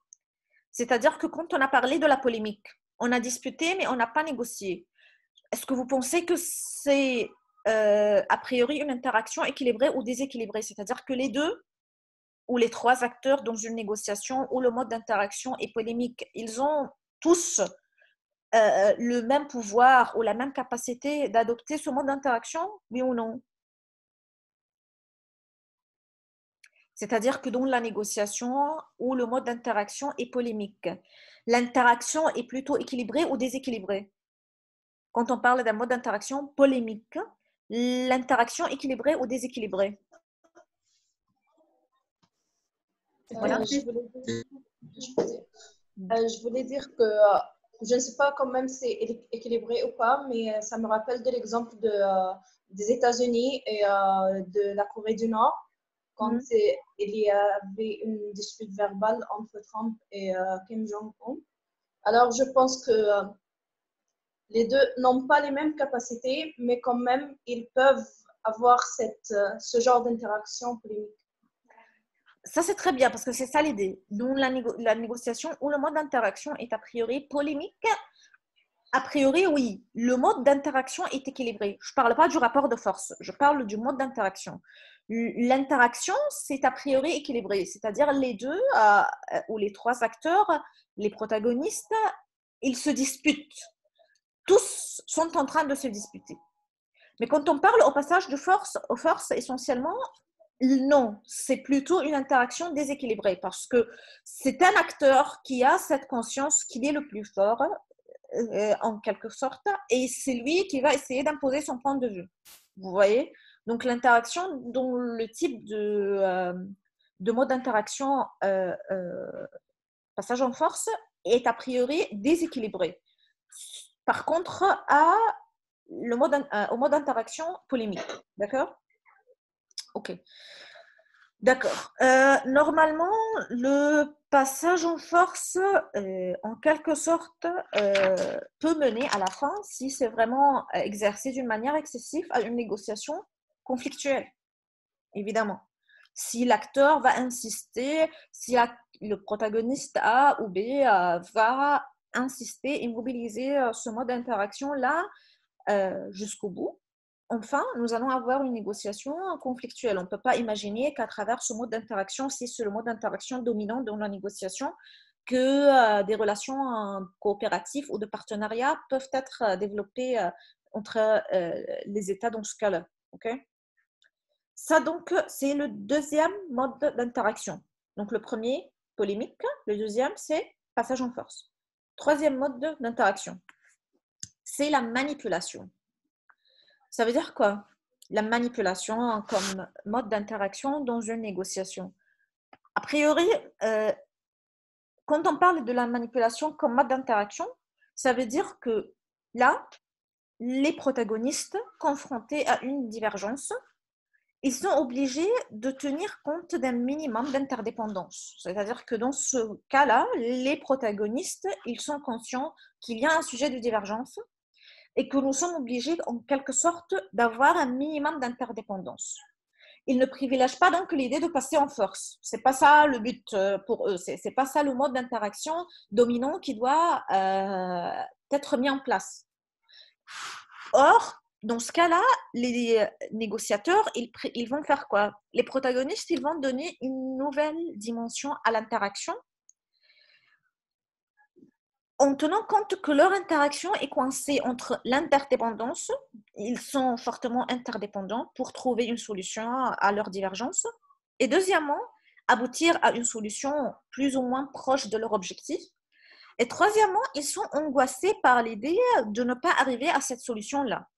Speaker 1: C'est-à-dire que quand on a parlé de la polémique, on a disputé, mais on n'a pas négocié. Est-ce que vous pensez que c'est a priori une interaction équilibrée ou déséquilibrée? C'est-à-dire que les deux ou les trois acteurs dans une négociation où le mode d'interaction est polémique, ils ont tous le même pouvoir ou la même capacité d'adopter ce mode d'interaction, oui ou non? C'est-à-dire que dans la négociation où le mode d'interaction est polémique, l'interaction est plutôt équilibrée ou déséquilibrée? Quand on parle d'un mode d'interaction polémique, l'interaction équilibrée ou déséquilibrée? Voilà.
Speaker 4: Je voulais dire que je ne sais pas quand même si c'est équilibré ou pas, mais ça me rappelle de l'exemple des États-Unis et de la Corée du Nord, quand il y avait une dispute verbale entre Trump et Kim Jong-un. Alors, je pense que les deux n'ont pas les mêmes capacités, mais quand même, ils peuvent avoir ce genre d'interaction polémique.
Speaker 1: Ça, c'est très bien parce que c'est ça l'idée. Donc, la négociation où le mode d'interaction est a priori polémique, a priori, oui, le mode d'interaction est équilibré. Je ne parle pas du rapport de force, je parle du mode d'interaction. L'interaction, c'est a priori équilibré, c'est-à-dire les deux ou les trois acteurs, les protagonistes, ils se disputent. Tous sont en train de se disputer. Mais quand on parle au passage de force, aux forces, essentiellement, non, c'est plutôt une interaction déséquilibrée parce que c'est un acteur qui a cette conscience qu'il est le plus fort, en quelque sorte, et c'est lui qui va essayer d'imposer son point de vue. Vous voyez? Donc l'interaction dont le type de mode d'interaction passage en force est a priori déséquilibré. Par contre, au mode d'interaction polémique. D'accord? Ok. D'accord. Normalement, le passage en force, en quelque sorte, peut mener à la fin, si c'est vraiment exercé d'une manière excessive, à une négociation conflictuelle, évidemment. Si l'acteur va insister, si le protagoniste A ou B va insister et mobiliser ce mode d'interaction-là jusqu'au bout, enfin, nous allons avoir une négociation conflictuelle. On ne peut pas imaginer qu'à travers ce mode d'interaction, si c'est le mode d'interaction dominant dans la négociation, que des relations coopératives ou de partenariat peuvent être développées entre les États dans ce cas-là. Okay? Ça, donc, c'est le deuxième mode d'interaction. Donc, le premier, polémique. Le deuxième, c'est passage en force. Troisième mode d'interaction, c'est la manipulation. Ça veut dire quoi? La manipulation comme mode d'interaction dans une négociation. A priori, quand on parle de la manipulation comme mode d'interaction, ça veut dire que là, les protagonistes confrontés à une divergence, ils sont obligés de tenir compte d'un minimum d'interdépendance. C'est-à-dire que dans ce cas-là, les protagonistes, ils sont conscients qu'il y a un sujet de divergence et que nous sommes obligés, en quelque sorte, d'avoir un minimum d'interdépendance. Ils ne privilègent pas donc l'idée de passer en force. C'est pas ça le but pour eux. C'est pas ça le mode d'interaction dominant qui doit être mis en place. Or, dans ce cas-là, les négociateurs, ils vont faire quoi? Les protagonistes, ils vont donner une nouvelle dimension à l'interaction en tenant compte que leur interaction est coincée entre l'interdépendance, ils sont fortement interdépendants pour trouver une solution à leur divergence, et deuxièmement, aboutir à une solution plus ou moins proche de leur objectif. Et troisièmement, ils sont angoissés par l'idée de ne pas arriver à cette solution-là.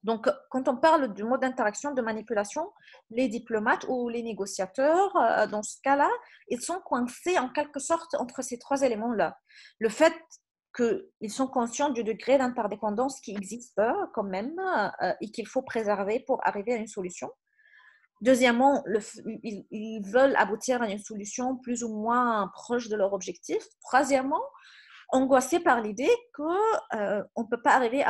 Speaker 1: Donc, quand on parle du mode d'interaction, de manipulation, les diplomates ou les négociateurs, dans ce cas-là, ils sont coincés en quelque sorte entre ces trois éléments-là. Le fait qu'ils sont conscients du degré d'interdépendance qui existe quand même et qu'il faut préserver pour arriver à une solution. Deuxièmement, ils veulent aboutir à une solution plus ou moins proche de leur objectif. Troisièmement, angoissé par l'idée qu'on ne peut pas arriver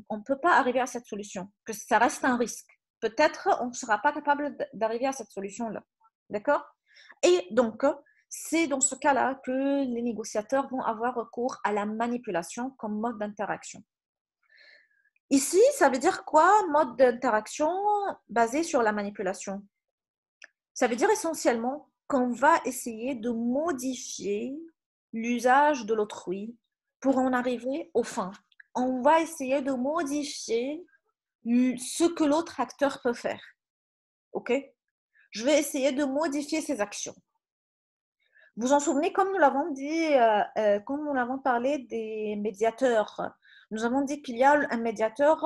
Speaker 1: on peut pas arriver à cette solution, que ça reste un risque. Peut-être on ne sera pas capable d'arriver à cette solution-là. D'accord? Et donc, c'est dans ce cas-là que les négociateurs vont avoir recours à la manipulation comme mode d'interaction. Ici, ça veut dire quoi, mode d'interaction basé sur la manipulation? Ça veut dire essentiellement qu'on va essayer de modifier l'usage de l'autrui pour en arriver aux fins. On va essayer de modifier ce que l'autre acteur peut faire. OK? Je vais essayer de modifier ses actions. Vous en souvenez, comme nous l'avons dit, comme nous l'avons parlé des médiateurs, nous avons dit qu'il y a un médiateur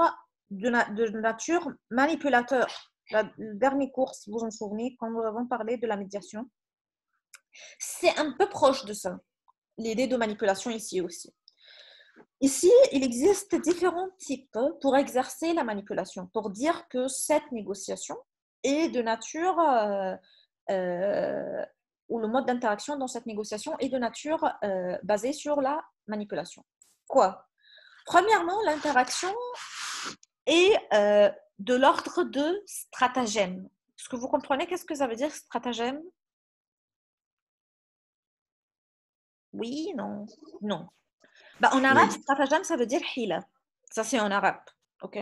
Speaker 1: de nature manipulateur. Le dernier cours, si vous vous en souvenez, quand nous avons parlé de la médiation, c'est un peu proche de ça, l'idée de manipulation ici aussi. Ici, il existe différents types pour exercer la manipulation, pour dire que cette négociation est de nature, ou le mode d'interaction dans cette négociation est de nature basée sur la manipulation. Quoi? Premièrement, l'interaction est de l'ordre de stratagème. Est-ce que vous comprenez qu'est-ce que ça veut dire stratagème? Oui, non, non. En arabe,
Speaker 2: Oui.
Speaker 1: stratagème, ça veut dire hila. Ça, c'est en arabe. OK?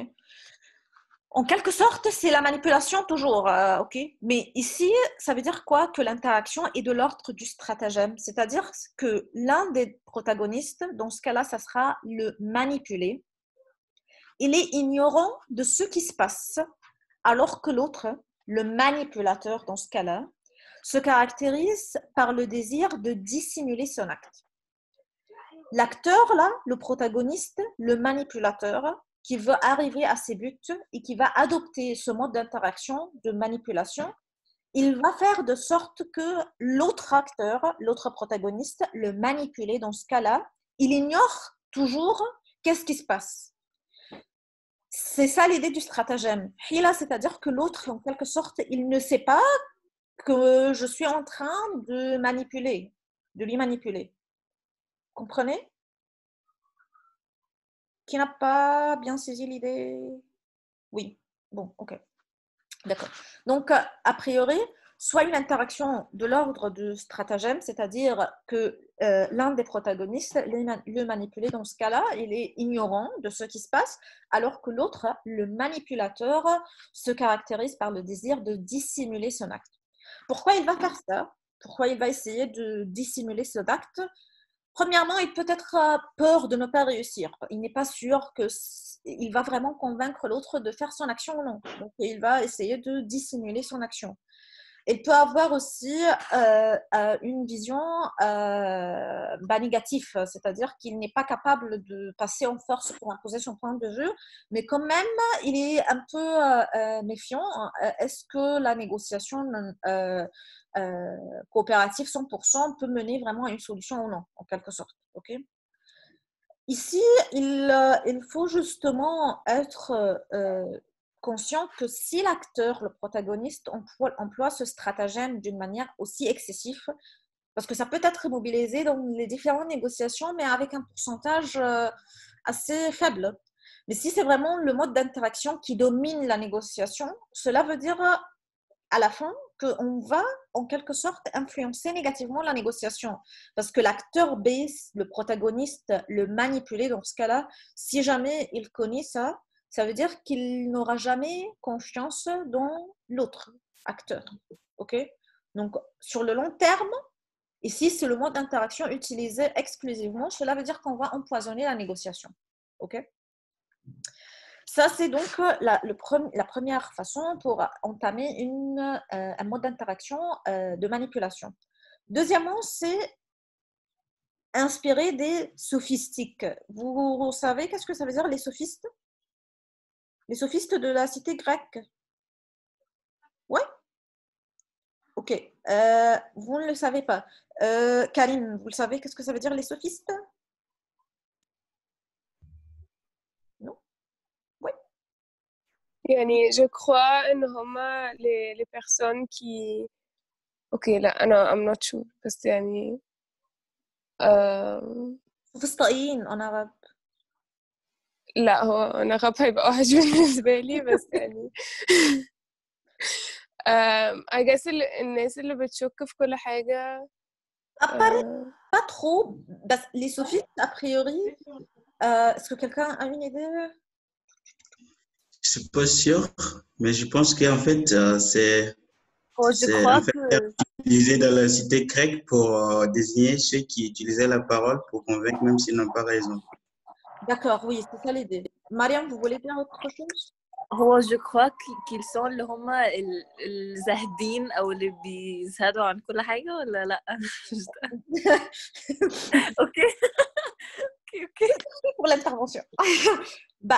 Speaker 1: En quelque sorte, c'est la manipulation toujours. OK? Mais ici, ça veut dire quoi? Que l'interaction est de l'ordre du stratagème. C'est-à-dire que l'un des protagonistes, dans ce cas-là, ça sera le manipulé. Il est ignorant de ce qui se passe, alors que l'autre, le manipulateur dans ce cas-là, se caractérise par le désir de dissimuler son acte. L'acteur, là, le protagoniste, le manipulateur, qui veut arriver à ses buts et qui va adopter ce mode d'interaction, de manipulation, il va faire de sorte que l'autre acteur, l'autre protagoniste, le manipulé dans ce cas-là, il ignore toujours qu'est-ce qui se passe. C'est ça l'idée du stratagème. Hila, c'est-à-dire que l'autre, en quelque sorte, il ne sait pas que je suis en train de manipuler, de lui manipuler. Comprenez? Qui n'a pas bien saisi l'idée? Oui. Bon, ok. D'accord. Donc, a priori, soit une interaction de l'ordre du stratagème, c'est-à-dire que l'un des protagonistes, le manipulé dans ce cas-là, il est ignorant de ce qui se passe, alors que l'autre, le manipulateur, se caractérise par le désir de dissimuler son acte. Pourquoi il va faire ça? Pourquoi il va essayer de dissimuler cet acte? Premièrement, il peut être peur de ne pas réussir. Il n'est pas sûr qu'il va vraiment convaincre l'autre de faire son action ou non. Donc, il va essayer de dissimuler son action. Il peut avoir aussi une vision négative, c'est-à-dire qu'il n'est pas capable de passer en force pour imposer son point de vue, mais quand même, il est un peu méfiant. Est-ce que la négociation coopérative 100% peut mener vraiment à une solution ou non, en quelque sorte. Okay? Ici, il faut justement être conscient que si l'acteur, le protagoniste, emploie ce stratagème d'une manière aussi excessive, parce que ça peut être mobilisé dans les différentes négociations, mais avec un pourcentage assez faible. Mais si c'est vraiment le mode d'interaction qui domine la négociation, cela veut dire à la fin qu'on va en quelque sorte influencer négativement la négociation. Parce que l'acteur B, le protagoniste, le manipulé dans ce cas-là, si jamais il connaît ça, ça veut dire qu'il n'aura jamais confiance dans l'autre acteur. OK? Donc, sur le long terme, ici, c'est le mode d'interaction utilisé exclusivement. Cela veut dire qu'on va empoisonner la négociation. OK? Ça, c'est donc la première façon pour entamer un mode d'interaction de manipulation. Deuxièmement, c'est inspirer des sophistiques. Vous savez qu'est-ce que ça veut dire les sophistes? Les sophistes de la cité grecque? Oui? Ok. Vous ne le savez pas. Karine, vous le savez, qu'est-ce que ça veut dire les sophistes? Non? Oui.
Speaker 6: يعني je crois إن هما les personnes qui أوكي لا أنا I'm not sure بس يعني
Speaker 1: فسطائيين en arabe.
Speaker 6: لا هو أنا غاب هيبقى وحش بالنسبة لي بس يعني I guess الناس اللي بتشك في كل حاجة
Speaker 1: Apparaît pas trop, les sophistes, a priori, est-ce que quelqu'un a une idée?
Speaker 2: Je suis pas sûr, mais je pense qu'en fait, c'est
Speaker 5: Je crois
Speaker 2: en fait
Speaker 5: que
Speaker 2: utilisé dans la cité grecque pour désigner ceux qui utilisaient la parole pour convaincre même s'ils n'ont pas raison.
Speaker 1: D'accord, oui, c'est ça l'idée. Mariam, vous voulez dire autre chose?
Speaker 5: je crois qu'ils sont اللي هم الزاهدين او اللي بيزهدوا عن كل حاجة ولا لا اوكي اوكي
Speaker 1: Pour l'intervention.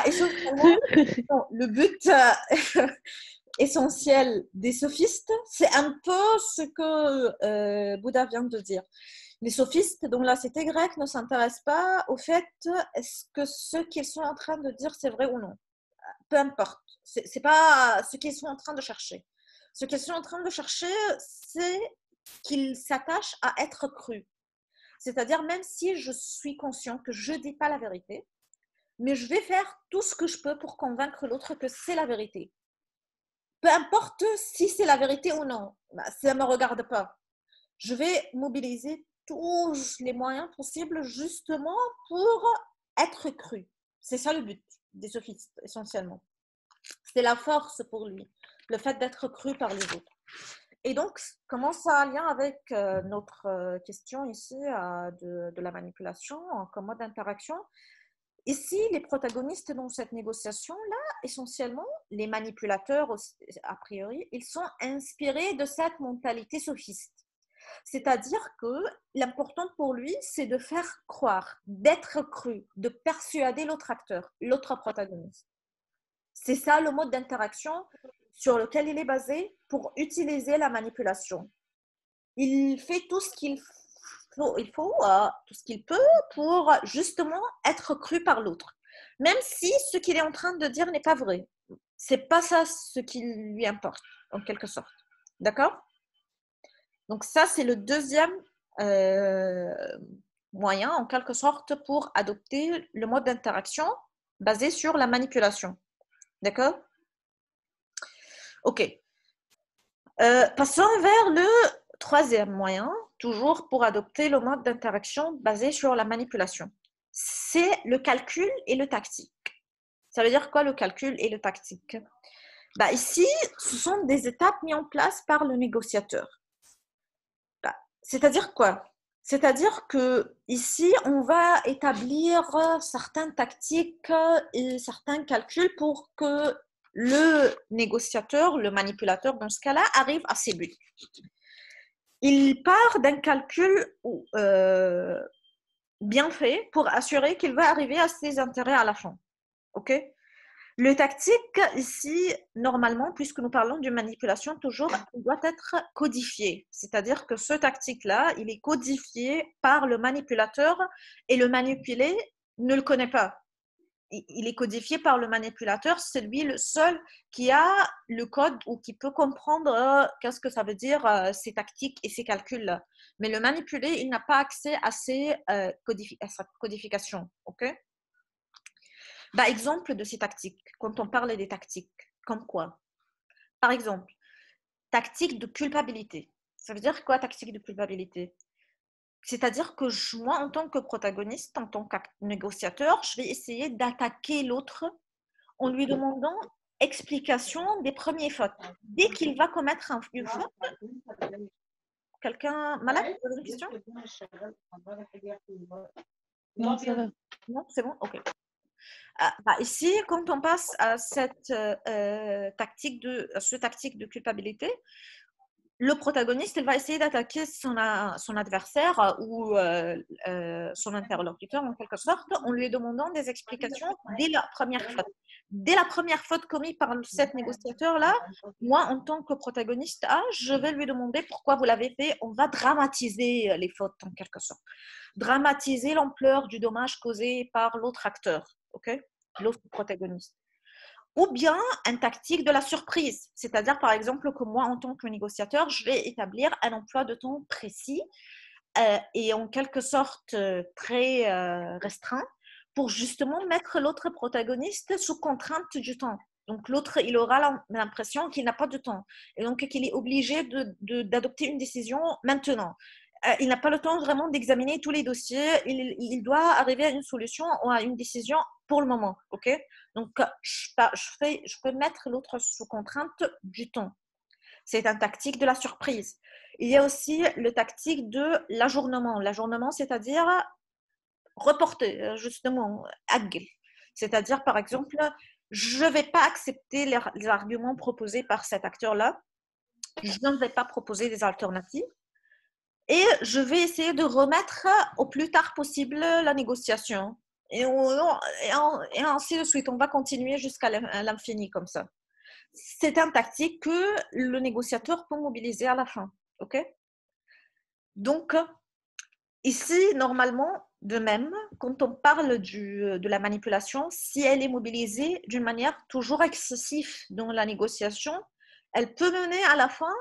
Speaker 1: Essentiellement, le but essentiel des sophistes, c'est un peu ce que Bouddha vient de dire. Les sophistes, donc la cité grecque, ne s'intéressent pas au fait est-ce que ce qu'ils sont en train de dire, c'est vrai ou non. Peu importe. C'est pas ce qu'ils sont en train de chercher. Ce qu'ils sont en train de chercher, c'est qu'ils s'attachent à être crus. C'est-à-dire, même si je suis conscient que je ne dis pas la vérité, mais je vais faire tout ce que je peux pour convaincre l'autre que c'est la vérité. Peu importe si c'est la vérité ou non, ça ne me regarde pas. Je vais mobiliser tous les moyens possibles justement pour être cru. C'est ça le but des sophistes, essentiellement. C'est la force pour lui, le fait d'être cru par les autres. Et donc, comment ça a un lien avec notre question ici de la manipulation comme mode d'interaction? Ici, les protagonistes dans cette négociation-là, essentiellement, les manipulateurs, a priori, ils sont inspirés de cette mentalité sophiste. C'est-à-dire que l'important pour lui, c'est de faire croire, d'être cru, de persuader l'autre acteur, l'autre protagoniste. C'est ça le mode d'interaction sur lequel il est basé pour utiliser la manipulation. Il fait tout ce qu'il faut, tout ce qu'il peut pour justement être cru par l'autre. Même si ce qu'il est en train de dire n'est pas vrai. C'est pas ça ce qui lui importe, en quelque sorte. D'accord? Donc ça, c'est le deuxième moyen, en quelque sorte, pour adopter le mode d'interaction basé sur la manipulation. D'accord? Ok. Passons vers le troisième moyen, toujours pour adopter le mode d'interaction basé sur la manipulation. C'est le calcul et le tactique. Ça veut dire quoi le calcul et le tactique? Ici, ce sont des étapes mises en place par le négociateur. C'est-à-dire quoi? C'est-à-dire que ici, on va établir certaines tactiques et certains calculs pour que le négociateur, le manipulateur dans ce cas-là, arrive à ses buts. Il part d'un calcul bien fait pour assurer qu'il va arriver à ses intérêts à la fin. Ok? Le tactique, ici, normalement, puisque nous parlons de manipulation, toujours, il doit être codifié. C'est-à-dire que ce tactique-là, il est codifié par le manipulateur et le manipulé ne le connaît pas. Il est codifié par le manipulateur, c'est lui le seul qui a le code ou qui peut comprendre qu'est-ce que ça veut dire ces tactiques et ces calculs-là. Mais le manipulé, il n'a pas accès à cette codification. Ok? Exemple de ces tactiques, quand on parle des tactiques, comme quoi? Par exemple, tactique de culpabilité. Ça veut dire quoi, tactique de culpabilité? C'est-à-dire que moi, en tant que protagoniste, en tant que négociateur, je vais essayer d'attaquer l'autre en lui demandant explication des premières fautes. Dès qu'il va commettre une faute, quelqu'un malade, vous avez une question?
Speaker 5: Non, ça va.
Speaker 1: Non, c'est bon? Ok. Ici, quand on passe à cette tactique de culpabilité, le protagoniste, il va essayer d'attaquer son adversaire ou son interlocuteur en quelque sorte en lui demandant des explications dès la première faute. Dès la première faute commise par cet négociateur-là, moi, en tant que protagoniste je vais lui demander pourquoi vous l'avez fait. On va dramatiser les fautes en quelque sorte. Dramatiser l'ampleur du dommage causé par l'autre acteur, l'autre protagoniste. Ou bien une tactique de la surprise, c'est-à-dire par exemple que moi en tant que négociateur, je vais établir un emploi de temps précis est en quelque sorte très restreint pour justement mettre l'autre protagoniste sous contrainte du temps. Donc l'autre, il aura l'impression qu'il n'a pas de temps et donc qu'il est obligé d'adopter une décision maintenant. Il n'a pas le temps vraiment d'examiner tous les dossiers. Il doit arriver à une solution ou à une décision pour le moment. Ok. Donc je peux mettre l'autre sous contrainte du temps. C'est une tactique de la surprise. Il y a aussi le tactique de l'ajournement. L'ajournement, c'est-à-dire reporter, justement, agil. C'est-à-dire, par exemple, je ne vais pas accepter les arguments proposés par cet acteur-là. Je ne vais pas proposer des alternatives. Et je vais essayer de remettre au plus tard possible la négociation. Et ainsi de suite. On va continuer jusqu'à l'infini comme ça. C'est une tactique que le négociateur peut mobiliser à la fin. Ok? Donc, ici, normalement, de même, quand on parle de la manipulation, si elle est mobilisée d'une manière toujours excessive dans la négociation, elle peut mener à la fin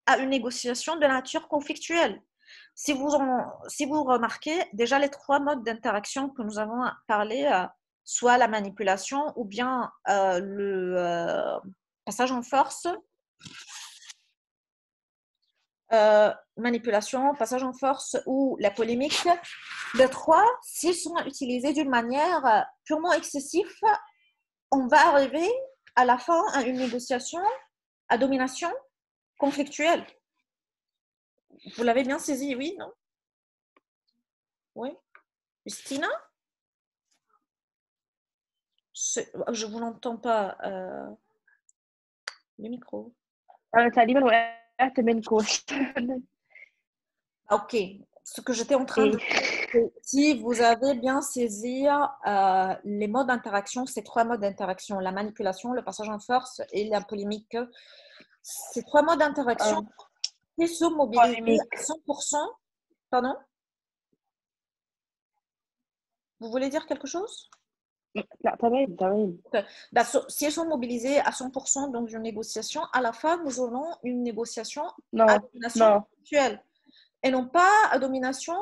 Speaker 1: à une négociation de nature conflictuelle. Si vous remarquez, déjà les 3 modes d'interaction que nous avons parlé, soit la manipulation ou bien le passage en force, manipulation, passage en force ou la polémique, les 3, s'ils sont utilisés d'une manière purement excessive, on va arriver à la fin à une négociation à domination conflictuelle. Vous l'avez bien saisi, oui, non? Oui. Justina? Je ne vous entends pas. Le micro.
Speaker 7: تقريبا وقعت منكم.
Speaker 1: Ok. Ce que j'étais en train de dire, si vous avez bien saisi les modes d'interaction, ces 3 modes d'interaction, la manipulation, le passage en force et la polémique, ces 3 modes d'interaction qui sont mobilisés à 100%. Pardon? Vous voulez dire quelque chose?
Speaker 7: لا تمام.
Speaker 1: Si elles sont mobilisées à 100% dans une négociation, à la fin, nous aurons une négociation à domination mutuelle et non pas à domination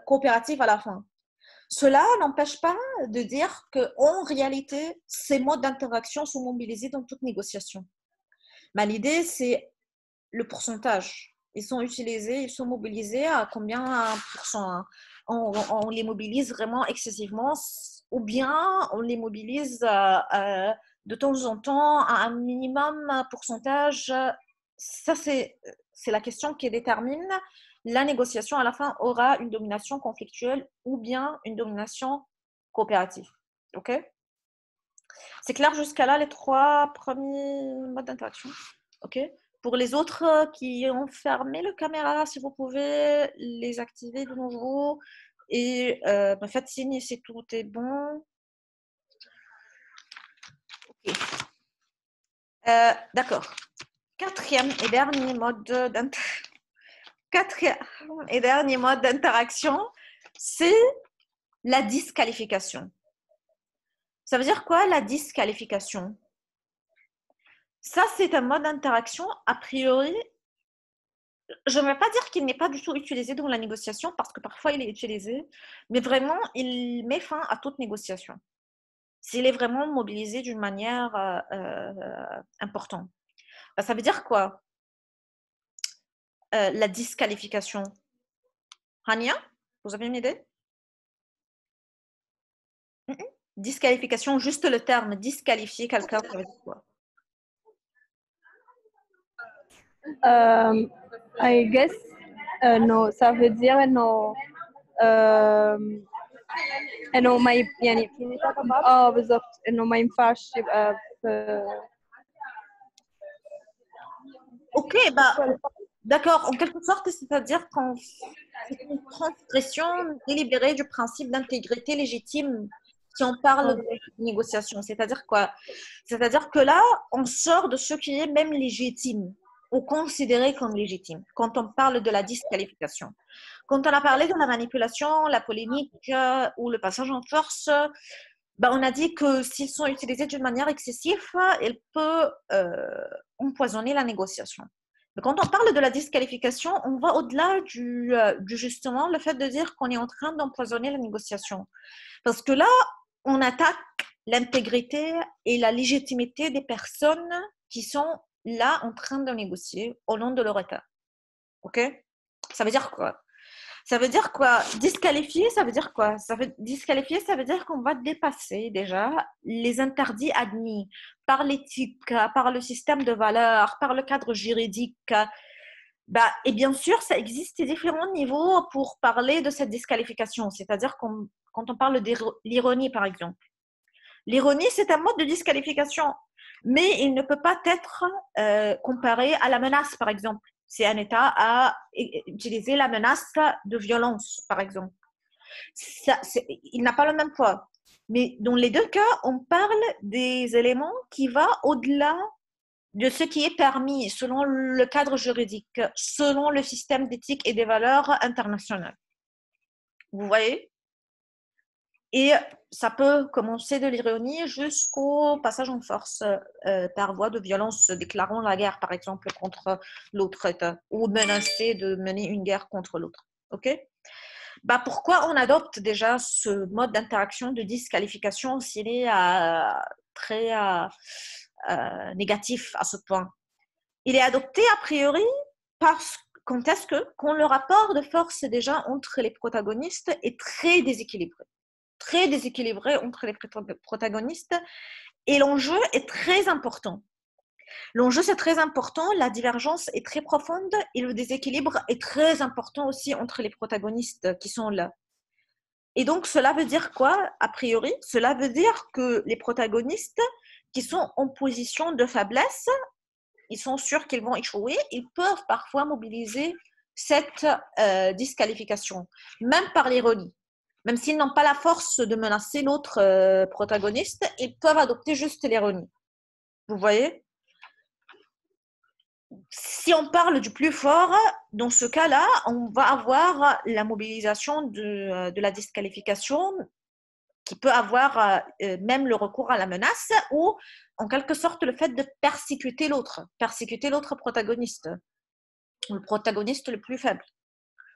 Speaker 1: coopérative à la fin. Cela n'empêche pas de dire qu'en réalité, ces modes d'interaction sont mobilisés dans toute négociation. Mais l'idée, c'est le pourcentage. Ils sont utilisés, ils sont mobilisés à combien %? On les mobilise vraiment excessivement ou bien on les mobilise de temps en temps à un minimum pourcentage. Ça, c'est la question qui détermine la négociation à la fin aura une domination conflictuelle ou bien une domination coopérative. Ok? C'est clair jusqu'à là les 3 premiers modes d'interaction. Ok? Pour les autres qui ont fermé la caméra, si vous pouvez les activer de nouveau et faites signe si tout est bon. Okay. D'accord. Quatrième et dernier mode d'interaction, c'est la disqualification. Ça veut dire quoi, la disqualification? Ça, c'est un mode d'interaction, a priori, je ne vais pas dire qu'il n'est pas du tout utilisé dans la négociation, parce que parfois il est utilisé, mais vraiment, il met fin à toute négociation. S'il est vraiment mobilisé d'une manière importante. Ça veut dire quoi? La disqualification. Rania, vous avez une idée? Disqualification, juste le terme, disqualifier quelqu'un, ça veut dire quoi?
Speaker 8: I guess انه ça veut dire انه ما يعني بالضبط انه ما ينفعش يبقى في
Speaker 1: Ok, d'accord, en quelque sorte, c'est-à-dire qu'on c'est une transgression délibérée du principe d'intégrité légitime si on parle de négociation. C'est-à-dire quoi? C'est-à-dire que là, on sort de ce qui est même légitime ou considéré comme légitime quand on parle de la disqualification. Quand on a parlé de la manipulation, la polémique ou le passage en force, on a dit que s'ils sont utilisés d'une manière excessive, ils peuvent empoisonner la négociation. Mais quand on parle de la disqualification, on va au-delà du justement le fait de dire qu'on est en train d'empoisonner la négociation. Parce que là, on attaque l'intégrité et la légitimité des personnes qui sont là en train de négocier au nom de leur État. OK? Ça veut dire quoi? Ça veut dire quoi? Disqualifier, ça veut dire quoi? Disqualifier, ça veut dire qu'on va dépasser déjà les interdits admis par l'éthique, par le système de valeurs, par le cadre juridique. Et bien sûr, ça existe différents niveaux pour parler de cette disqualification. C'est-à-dire quand on parle de l'ironie, par exemple. L'ironie, c'est un mode de disqualification, mais il ne peut pas être comparé à la menace, par exemple. Si un État a utilisé la menace de violence, par exemple. Il n'a pas le même poids. Mais dans les deux cas, on parle des éléments qui vont au-delà de ce qui est permis selon le cadre juridique, selon le système d'éthique et des valeurs internationales. Vous voyez? Et ça peut commencer de l'ironie jusqu'au passage en force par voie de violence, déclarant la guerre, par exemple, contre l'autre État ou menacer de mener une guerre contre l'autre. OK? Pourquoi on adopte déjà ce mode d'interaction de disqualification s'il est très négatif à ce point? Il est adopté a priori parce quand le rapport de force déjà entre les protagonistes est très déséquilibré entre les protagonistes et l'enjeu est très important. L'enjeu, c'est très important, la divergence est très profonde et le déséquilibre est très important aussi entre les protagonistes qui sont là. Et donc, cela veut dire quoi, a priori? Cela veut dire que les protagonistes qui sont en position de faiblesse, ils sont sûrs qu'ils vont échouer, ils peuvent parfois mobiliser cette disqualification, même par l'ironie. Même s'ils n'ont pas la force de menacer l'autre protagoniste, ils peuvent adopter juste l'ironie. Vous voyez? Si on parle du plus fort, dans ce cas-là, on va avoir la mobilisation de la disqualification qui peut avoir même le recours à la menace ou en quelque sorte le fait de persécuter l'autre protagoniste, le protagoniste le plus faible,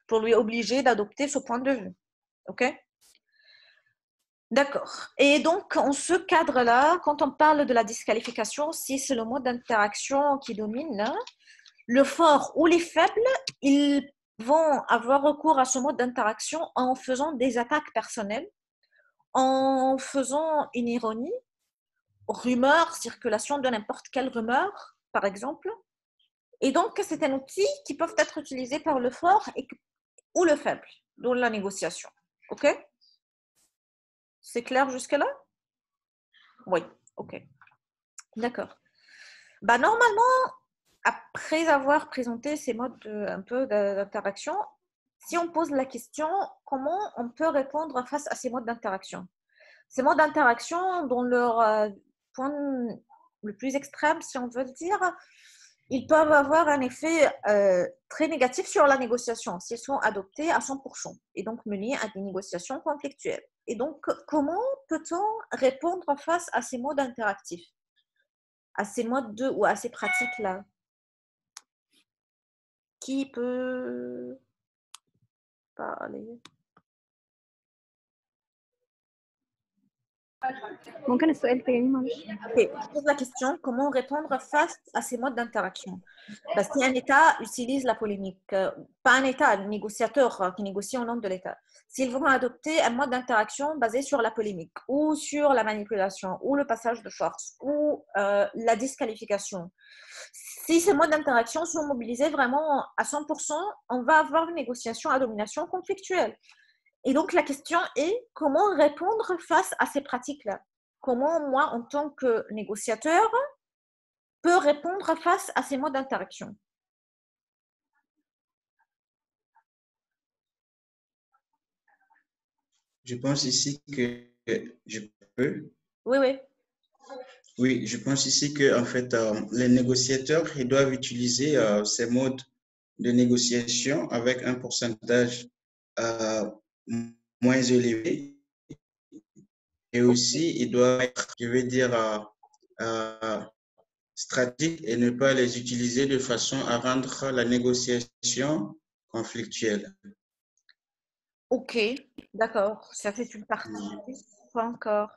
Speaker 1: pour lui obliger d'adopter ce point de vue. OK? D'accord. Et donc, en ce cadre-là, quand on parle de la disqualification, si c'est le mode d'interaction qui domine, le fort ou les faibles, ils vont avoir recours à ce mode d'interaction en faisant des attaques personnelles, en faisant une ironie, rumeur, circulation de n'importe quelle rumeur, par exemple. Et donc, c'est un outil qui peut être utilisé par le fort ou le faible dans la négociation. OK? C'est clair jusque-là? Oui, OK. D'accord. Normalement, après avoir présenté ces modes un peu d'interaction, si on pose la question, comment on peut répondre face à ces modes d'interaction? Ces modes d'interaction, dans leur point le plus extrême, si on veut le dire, ils peuvent avoir un effet très négatif sur la négociation s'ils sont adoptés à 100% et donc mener à des négociations conflictuelles. Et donc, comment peut-on répondre face à ces modes interactifs, à ces modes ou à ces pratiques-là? Qui peut parler?
Speaker 8: ممكن السؤال تاني معلش؟
Speaker 1: Okay. Je pose la question, comment répondre face à ces modes d'interaction? Si un État utilise la polémique, pas un État, un négociateur qui négocie au nom de l'État, s'ils vont adopter un mode d'interaction basé sur la polémique ou sur la manipulation ou le passage de force ou la disqualification, si ces modes d'interaction sont mobilisés vraiment à 100%, on va avoir une négociation à domination conflictuelle. Et donc, la question est comment répondre face à ces pratiques-là? Comment moi, en tant que négociateur, peux répondre face à ces modes d'interaction?
Speaker 2: Je pense ici que je peux.
Speaker 1: Oui, oui.
Speaker 2: Oui, je pense ici que en fait, les négociateurs, ils doivent utiliser ces modes de négociation avec un pourcentage moins élevé. Et aussi, ils doivent être, je veux dire, stratégiques et ne pas les utiliser de façon à rendre la négociation conflictuelle.
Speaker 1: Ok, d'accord. Ça, c'est une partie. Pas encore.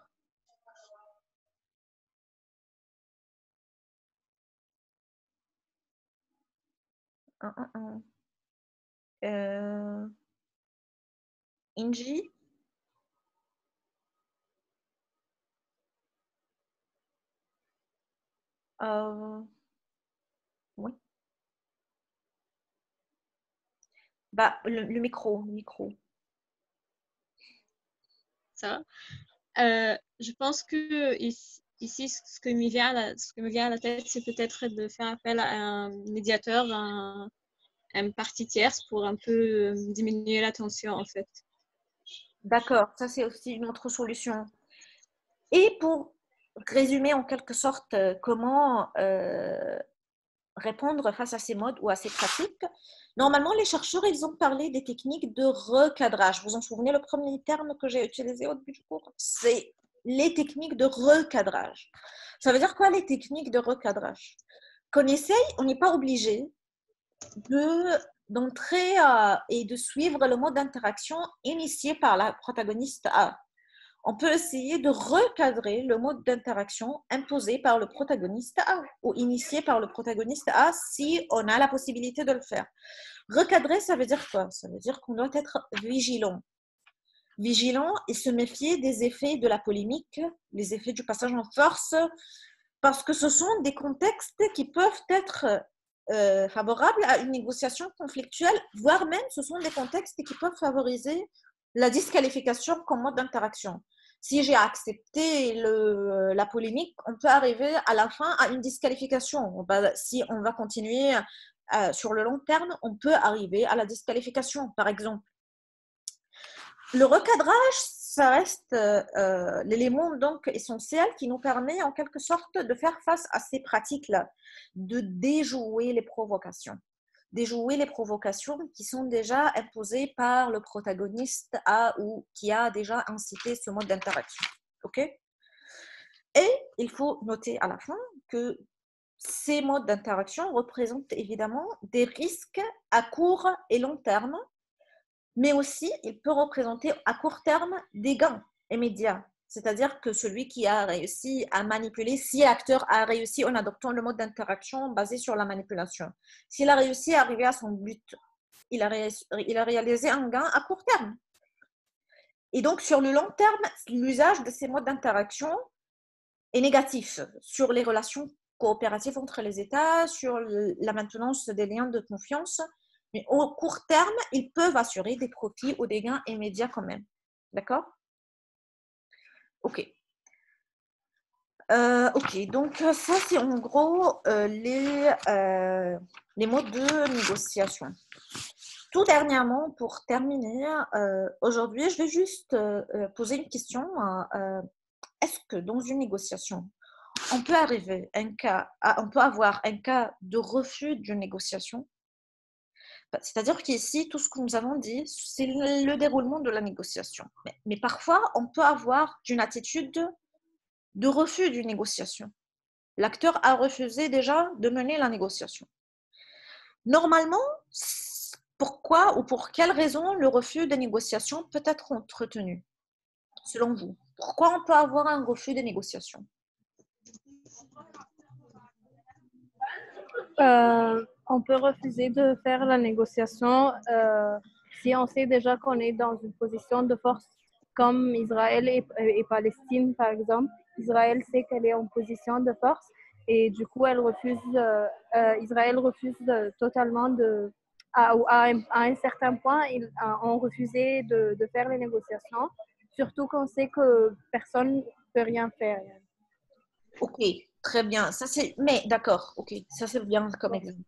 Speaker 1: Inji? Oui. Bah, le micro.
Speaker 9: Ça. Je pense que ici, ce qui me vient à la tête, c'est peut-être de faire appel à un médiateur, un partie tierce pour un peu diminuer la tension, en fait.
Speaker 1: D'accord, ça c'est aussi une autre solution. Et pour résumer en quelque sorte comment répondre face à ces modes ou à ces pratiques, normalement les chercheurs ils ont parlé des techniques de recadrage. Vous vous en souvenez, le premier terme que j'ai utilisé au début du cours, c'est les techniques de recadrage. Ça veut dire quoi les techniques de recadrage? Qu'on essaye, on n'est pas obligé d'entrer et de suivre le mode d'interaction initié par la protagoniste A. On peut essayer de recadrer le mode d'interaction imposé par le protagoniste A ou initié par le protagoniste A si on a la possibilité de le faire. Recadrer, ça veut dire quoi? Ça veut dire qu'on doit être vigilant. Vigilant et se méfier des effets de la polémique, les effets du passage en force, parce que ce sont des contextes qui peuvent être favorables à une négociation conflictuelle, voire même ce sont des contextes qui peuvent favoriser la disqualification comme mode d'interaction. Si j'ai accepté la polémique, on peut arriver à la fin à une disqualification. Si on va continuer sur le long terme, on peut arriver à la disqualification, par exemple. Le recadrage, ça reste l'élément donc essentiel qui nous permet en quelque sorte de faire face à ces pratiques-là, de déjouer les provocations. Déjouer les provocations qui sont déjà imposées par le protagoniste A ou qui a déjà incité ce mode d'interaction. Ok? Et il faut noter à la fin que ces modes d'interaction représentent évidemment des risques à court et long terme, mais aussi il peut représenter à court terme des gains immédiats. C'est-à-dire que celui qui a réussi à manipuler, si l'acteur a réussi en adoptant le mode d'interaction basé sur la manipulation, s'il a réussi à arriver à son but, il a réalisé un gain à court terme. Et donc, sur le long terme, l'usage de ces modes d'interaction est négatif sur les relations coopératives entre les États, sur la maintenance des liens de confiance. Mais au court terme, ils peuvent assurer des profits ou des gains immédiats quand même. D'accord? Ok. Ok, donc ça c'est en gros les modes de négociation. Tout dernièrement, pour terminer, aujourd'hui, je vais juste poser une question. Est-ce que dans une négociation, on peut avoir un cas de refus d'une négociation? C'est-à-dire qu'ici, tout ce que nous avons dit, c'est le déroulement de la négociation. Mais parfois, on peut avoir une attitude de refus d'une négociation. L'acteur a refusé déjà de mener la négociation. Normalement, pourquoi ou pour quelle raison le refus de négociation peut être entretenu, selon vous? Pourquoi on peut avoir un refus de négociation?
Speaker 8: On peut refuser de faire la négociation si on sait déjà qu'on est dans une position de force, comme Israël et Palestine, par exemple. Israël sait qu'elle est en position de force et du coup, Israël refuse totalement à un certain point, ils ont refusé de faire les négociations, surtout qu'on sait que personne ne peut rien faire.
Speaker 1: Ok, très bien. Mais d'accord, ok, ça c'est bien comme exemple.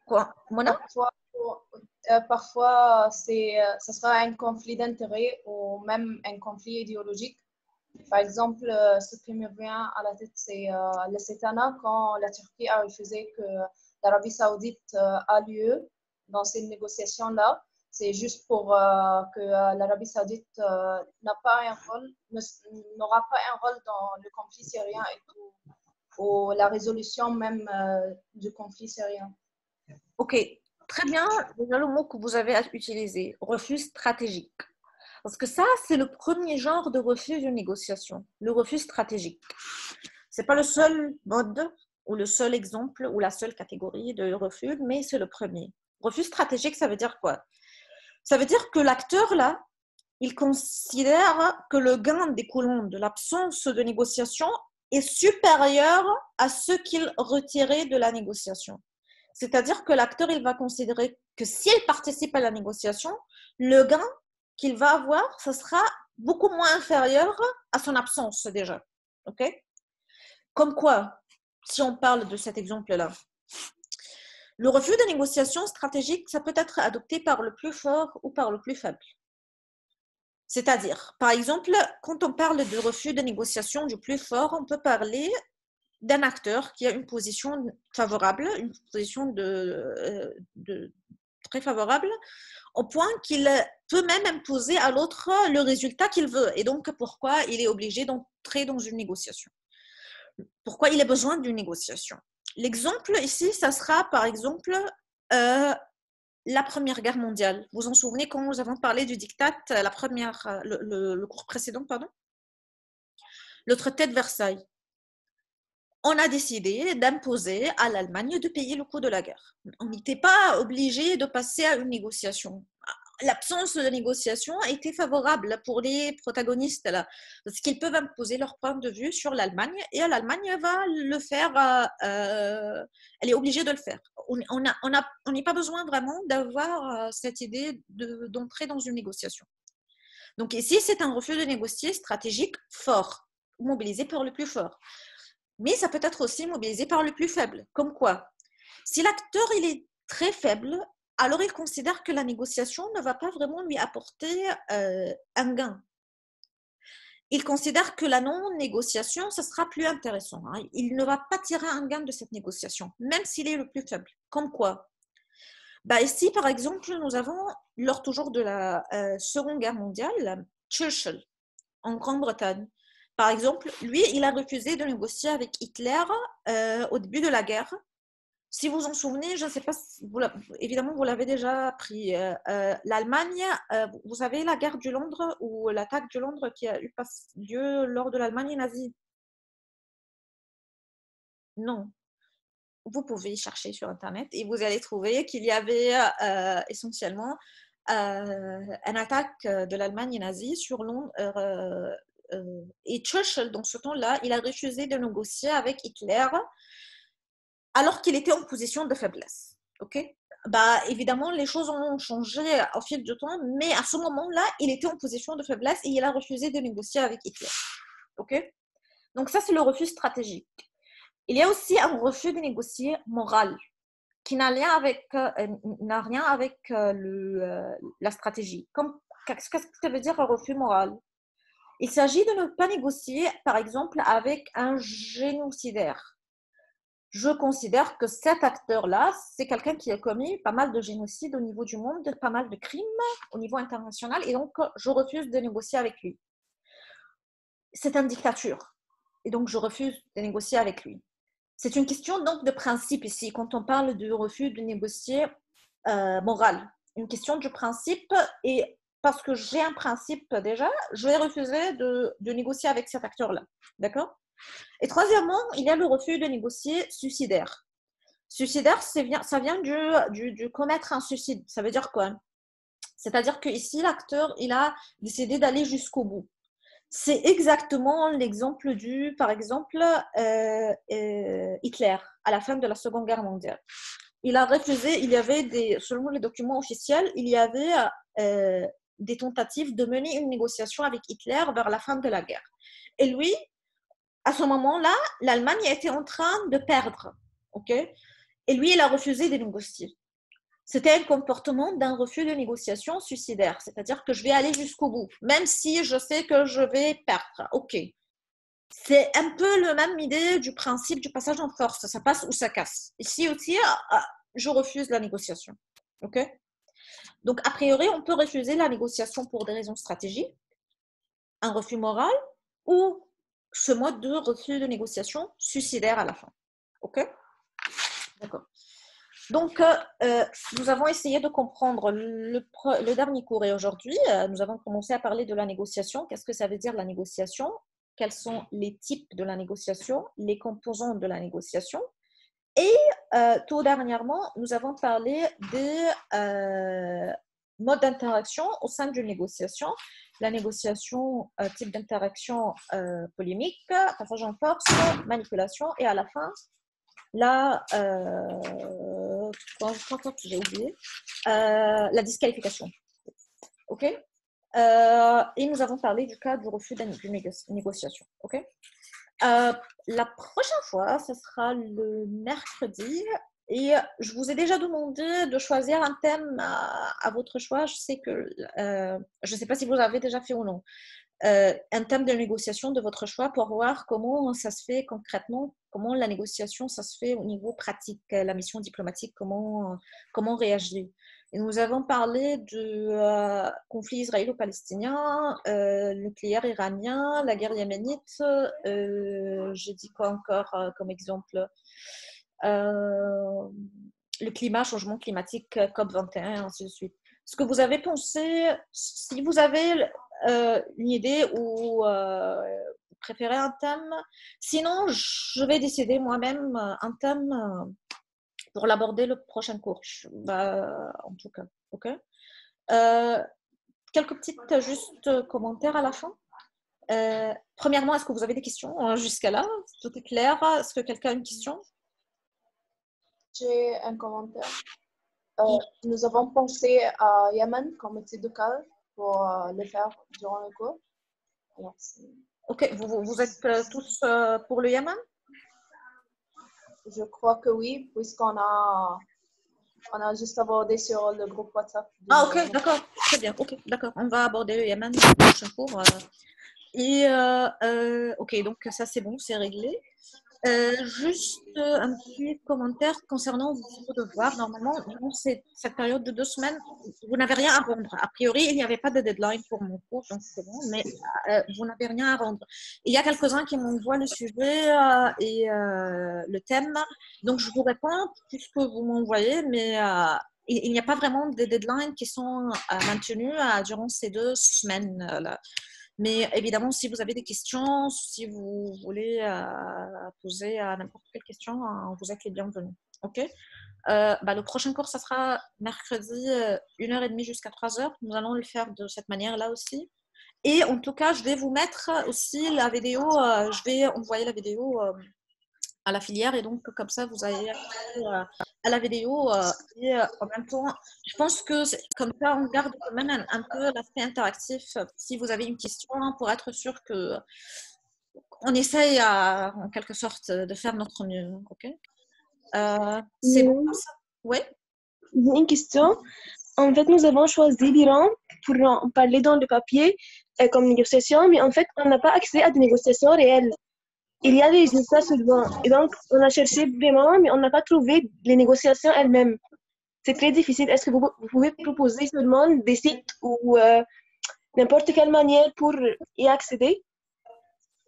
Speaker 1: Quoi, Mona?
Speaker 4: Parfois ce sera un conflit d'intérêts ou même un conflit idéologique. Par exemple, ce qui me vient à la tête, c'est le CETA quand la Turquie a refusé que l'Arabie Saoudite a lieu dans ces négociations-là. C'est juste pour que l'Arabie Saoudite n'aura pas un rôle dans le conflit syrien et tout. ou la résolution même du conflit syrien.
Speaker 1: Ok, très bien. Déjà le mot que vous avez utilisé, refus stratégique. Parce que ça, c'est le premier genre de refus de négociation, le refus stratégique. Ce n'est pas le seul mode ou le seul exemple ou la seule catégorie de refus, mais c'est le premier. Refus stratégique, ça veut dire quoi? Ça veut dire que l'acteur, là, il considère que le gain découlant de l'absence de négociation est supérieur à ce qu'il retirait de la négociation. C'est-à-dire que l'acteur, il va considérer que s'il participe à la négociation, le gain qu'il va avoir, ce sera beaucoup moins inférieur à son absence déjà. Ok? Comme quoi, si on parle de cet exemple-là, le refus de négociation stratégique, ça peut être adopté par le plus fort ou par le plus faible. C'est-à-dire, par exemple, quand on parle de refus de négociation du plus fort, on peut parler d'un acteur qui a une position favorable, une position très favorable, au point qu'il peut même imposer à l'autre le résultat qu'il veut. Et donc, pourquoi il est obligé d'entrer dans une négociation? Pourquoi il a besoin d'une négociation? L'exemple ici, ça sera par exemple la Première Guerre mondiale. Vous vous en souvenez quand nous avons parlé du diktat, le cours précédent, pardon? Le traité de Versailles. On a décidé d'imposer à l'Allemagne de payer le coût de la guerre. On n'était pas obligé de passer à une négociation. L'absence de négociation était favorable pour les protagonistes là, parce qu'ils peuvent imposer leur point de vue sur l'Allemagne et l'Allemagne va le faire, elle est obligée de le faire. On n'est pas besoin vraiment d'avoir cette idée d'entrer dans une négociation. Donc ici, c'est un refus de négocier stratégique fort, mobilisé par le plus fort. Mais ça peut être aussi mobilisé par le plus faible. Comme quoi? Si l'acteur il est très faible, alors il considère que la négociation ne va pas vraiment lui apporter un gain. Il considère que la non-négociation, ce sera plus intéressant. Hein. Il ne va pas tirer un gain de cette négociation, même s'il est le plus faible. Comme quoi? Bah ici, par exemple, nous avons, lors toujours de la Seconde Guerre mondiale, Churchill, en Grande-Bretagne. Par exemple, lui, il a refusé de négocier avec Hitler au début de la guerre. Si vous vous en souvenez, je ne sais pas, évidemment, vous l'avez déjà appris. L'Allemagne, vous savez, la guerre du Londres ou l'attaque du Londres qui a eu lieu lors de l'Allemagne nazie? Non. Vous pouvez chercher sur Internet et vous allez trouver qu'il y avait essentiellement une attaque de l'Allemagne nazie sur Londres. Et Churchill, dans ce temps-là, il a refusé de négocier avec Hitler alors qu'il était en position de faiblesse. Okay? Bah, évidemment, les choses ont changé au fil du temps, mais à ce moment-là, il était en position de faiblesse et il a refusé de négocier avec Hitler. Okay? Donc ça, c'est le refus stratégique. Il y a aussi un refus de négocier moral qui n'a rien avec la stratégie. Qu'est-ce que ça veut dire un refus moral? Il s'agit de ne pas négocier, par exemple, avec un génocidaire. Je considère que cet acteur-là, c'est quelqu'un qui a commis pas mal de génocides au niveau du monde, pas mal de crimes au niveau international, et donc je refuse de négocier avec lui. C'est une dictature, et donc je refuse de négocier avec lui. C'est une question donc de principe ici, quand on parle de refus de négocier moral. Une question du principe, et parce que j'ai un principe déjà, je vais refuser de négocier avec cet acteur-là. D'accord? Et troisièmement, il y a le refus de négocier suicidaire. Suicidaire, ça vient du commettre un suicide. Ça veut dire quoi? C'est-à-dire qu'ici, l'acteur, il a décidé d'aller jusqu'au bout. C'est exactement l'exemple par exemple, Hitler, à la fin de la Seconde Guerre mondiale. Il a refusé, selon les documents officiels, il y avait des tentatives de mener une négociation avec Hitler vers la fin de la guerre. Et lui, à ce moment-là, l'Allemagne était en train de perdre. Okay? Et lui, il a refusé de négocier. C'était un comportement d'un refus de négociation suicidaire. C'est-à-dire que je vais aller jusqu'au bout, même si je sais que je vais perdre. OK. C'est un peu la même idée du principe du passage en force. Ça passe ou ça casse. Ici aussi, je refuse la négociation. OK? Donc, a priori, on peut refuser la négociation pour des raisons stratégiques, un refus moral ou ce mode de refus de négociation suicidaire à la fin. OK? D'accord. Donc, nous avons essayé de comprendre le dernier cours et aujourd'hui, nous avons commencé à parler de la négociation. Qu'est-ce que ça veut dire la négociation? Quels sont les types de la négociation, les composants de la négociation? Et tout dernièrement, nous avons parlé des modes d'interaction au sein d'une négociation. La négociation, type d'interaction polémique, passage en force, manipulation et à la fin, j'ai oublié, la disqualification. OK? Et nous avons parlé du cas du refus d'une négociation. OK? La prochaine fois, ce sera le mercredi. Et je vous ai déjà demandé de choisir un thème à votre choix. Je sais que, je ne sais pas si vous l'avez déjà fait ou non. Un thème de négociation de votre choix pour voir comment ça se fait concrètement, comment la négociation, ça se fait au niveau pratique, la mission diplomatique, comment réagir. Et nous avons parlé du conflit israélo-palestinien, nucléaire iranien, la guerre yéménite. J'ai dit quoi encore comme exemple? Le climat, changement climatique, COP21, ainsi de suite. Ce que vous avez pensé, si vous avez une idée ou vous préférez un thème, sinon je vais décider moi-même un thème pour l'aborder le prochain cours, en tout cas. OK? Quelques petites juste commentaires à la fin. Premièrement, est-ce que vous avez des questions jusqu'à là? Tout est clair? Est-ce que quelqu'un a une question?
Speaker 4: J'ai un commentaire. Nous avons pensé à Yémen comme étude de cas pour le faire durant le cours. Alors,
Speaker 1: OK, vous êtes tous pour le Yémen?
Speaker 4: Je crois que oui, puisqu'on a juste abordé sur le groupe WhatsApp.
Speaker 1: Ah, OK, d'accord, très bien. OK, d'accord. On va aborder le Yémen dans le prochain cours. OK, donc ça c'est bon, c'est réglé. Juste un petit commentaire concernant vos devoirs. Normalement, durant cette période de 2 semaines, vous n'avez rien à rendre. A priori, il n'y avait pas de deadline pour mon cours, donc c'est bon, mais vous n'avez rien à rendre. Il y a quelques-uns qui m'envoient le sujet et le thème, donc je vous réponds puisque vous m'envoyez, mais il n'y a pas vraiment de deadlines qui sont maintenus durant ces 2 semaines-là. Mais évidemment, si vous avez des questions, si vous voulez poser n'importe quelle question, vous êtes les bienvenus. OK? Le prochain cours, ça sera mercredi 1h30 jusqu'à 3h. Nous allons le faire de cette manière-là aussi. Et en tout cas, je vais vous mettre aussi la vidéo, je vais envoyer la vidéo à la filière et donc comme ça vous avez accès à la vidéo et en même temps je pense que comme ça on garde quand même un peu l'aspect interactif si vous avez une question pour être sûr que on essaye en quelque sorte de faire notre mieux. OK? C'est bon comme ça? Oui?
Speaker 6: J'ai une question. En fait, nous avons choisi l'Iran pour en parler dans le papier comme négociation, mais en fait, on n'a pas accès à des négociations réelles. Il y a des résultats seulement. Et donc, on a cherché vraiment, mais on n'a pas trouvé les négociations elles-mêmes. C'est très difficile. Est-ce que vous pouvez proposer seulement des sites ou n'importe quelle manière pour y accéder?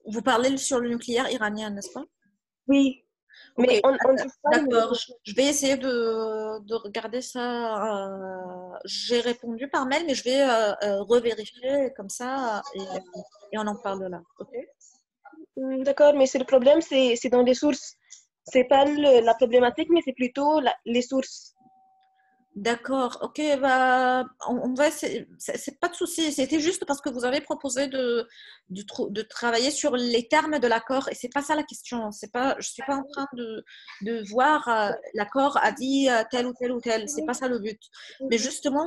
Speaker 1: Vous parlez sur le nucléaire iranien, n'est-ce pas?
Speaker 6: Oui.
Speaker 1: Okay.
Speaker 6: Mais
Speaker 1: d'accord, je vais essayer de regarder ça. J'ai répondu par mail, mais je vais revérifier comme ça et on en parle là. OK?
Speaker 6: D'accord, mais c'est le problème, c'est dans les sources. C'est pas la problématique, mais c'est plutôt les sources.
Speaker 1: D'accord, ok, on va essayer, c'est pas de souci, c'était juste parce que vous avez proposé de travailler sur les termes de l'accord et c'est pas ça la question, je suis pas en train de voir l'accord a dit tel ou tel ou tel, c'est pas ça le but, mais justement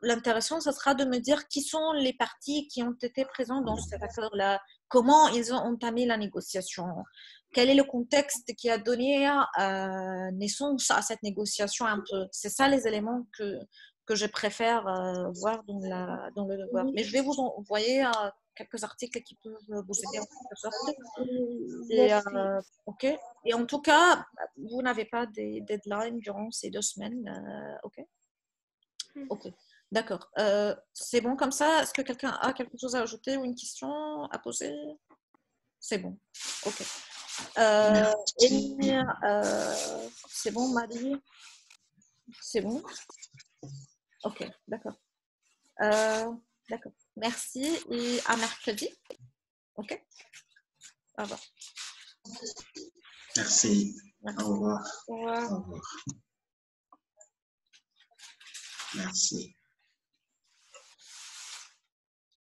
Speaker 1: l'intéressant ce sera de me dire qui sont les parties qui ont été présentes dans cet accord-là, comment ils ont entamé la négociation. Quel est le contexte qui a donné naissance à cette négociation un peu? C'est ça les éléments que je préfère voir dans le devoir. Mais je vais vous envoyer quelques articles qui peuvent vous aider en quelque sorte. Et, OK. Et en tout cas, vous n'avez pas des deadlines durant ces 2 semaines. OK. OK. D'accord. C'est bon comme ça? Est-ce que quelqu'un a quelque chose à ajouter ou une question à poser? C'est bon. Ok. C'est bon, Marie? C'est bon? Ok, d'accord. D'accord. Merci et à mercredi. Ok. Au revoir.
Speaker 2: Merci.
Speaker 1: Merci.
Speaker 2: Au revoir.
Speaker 1: Au revoir.
Speaker 2: Au revoir. Merci.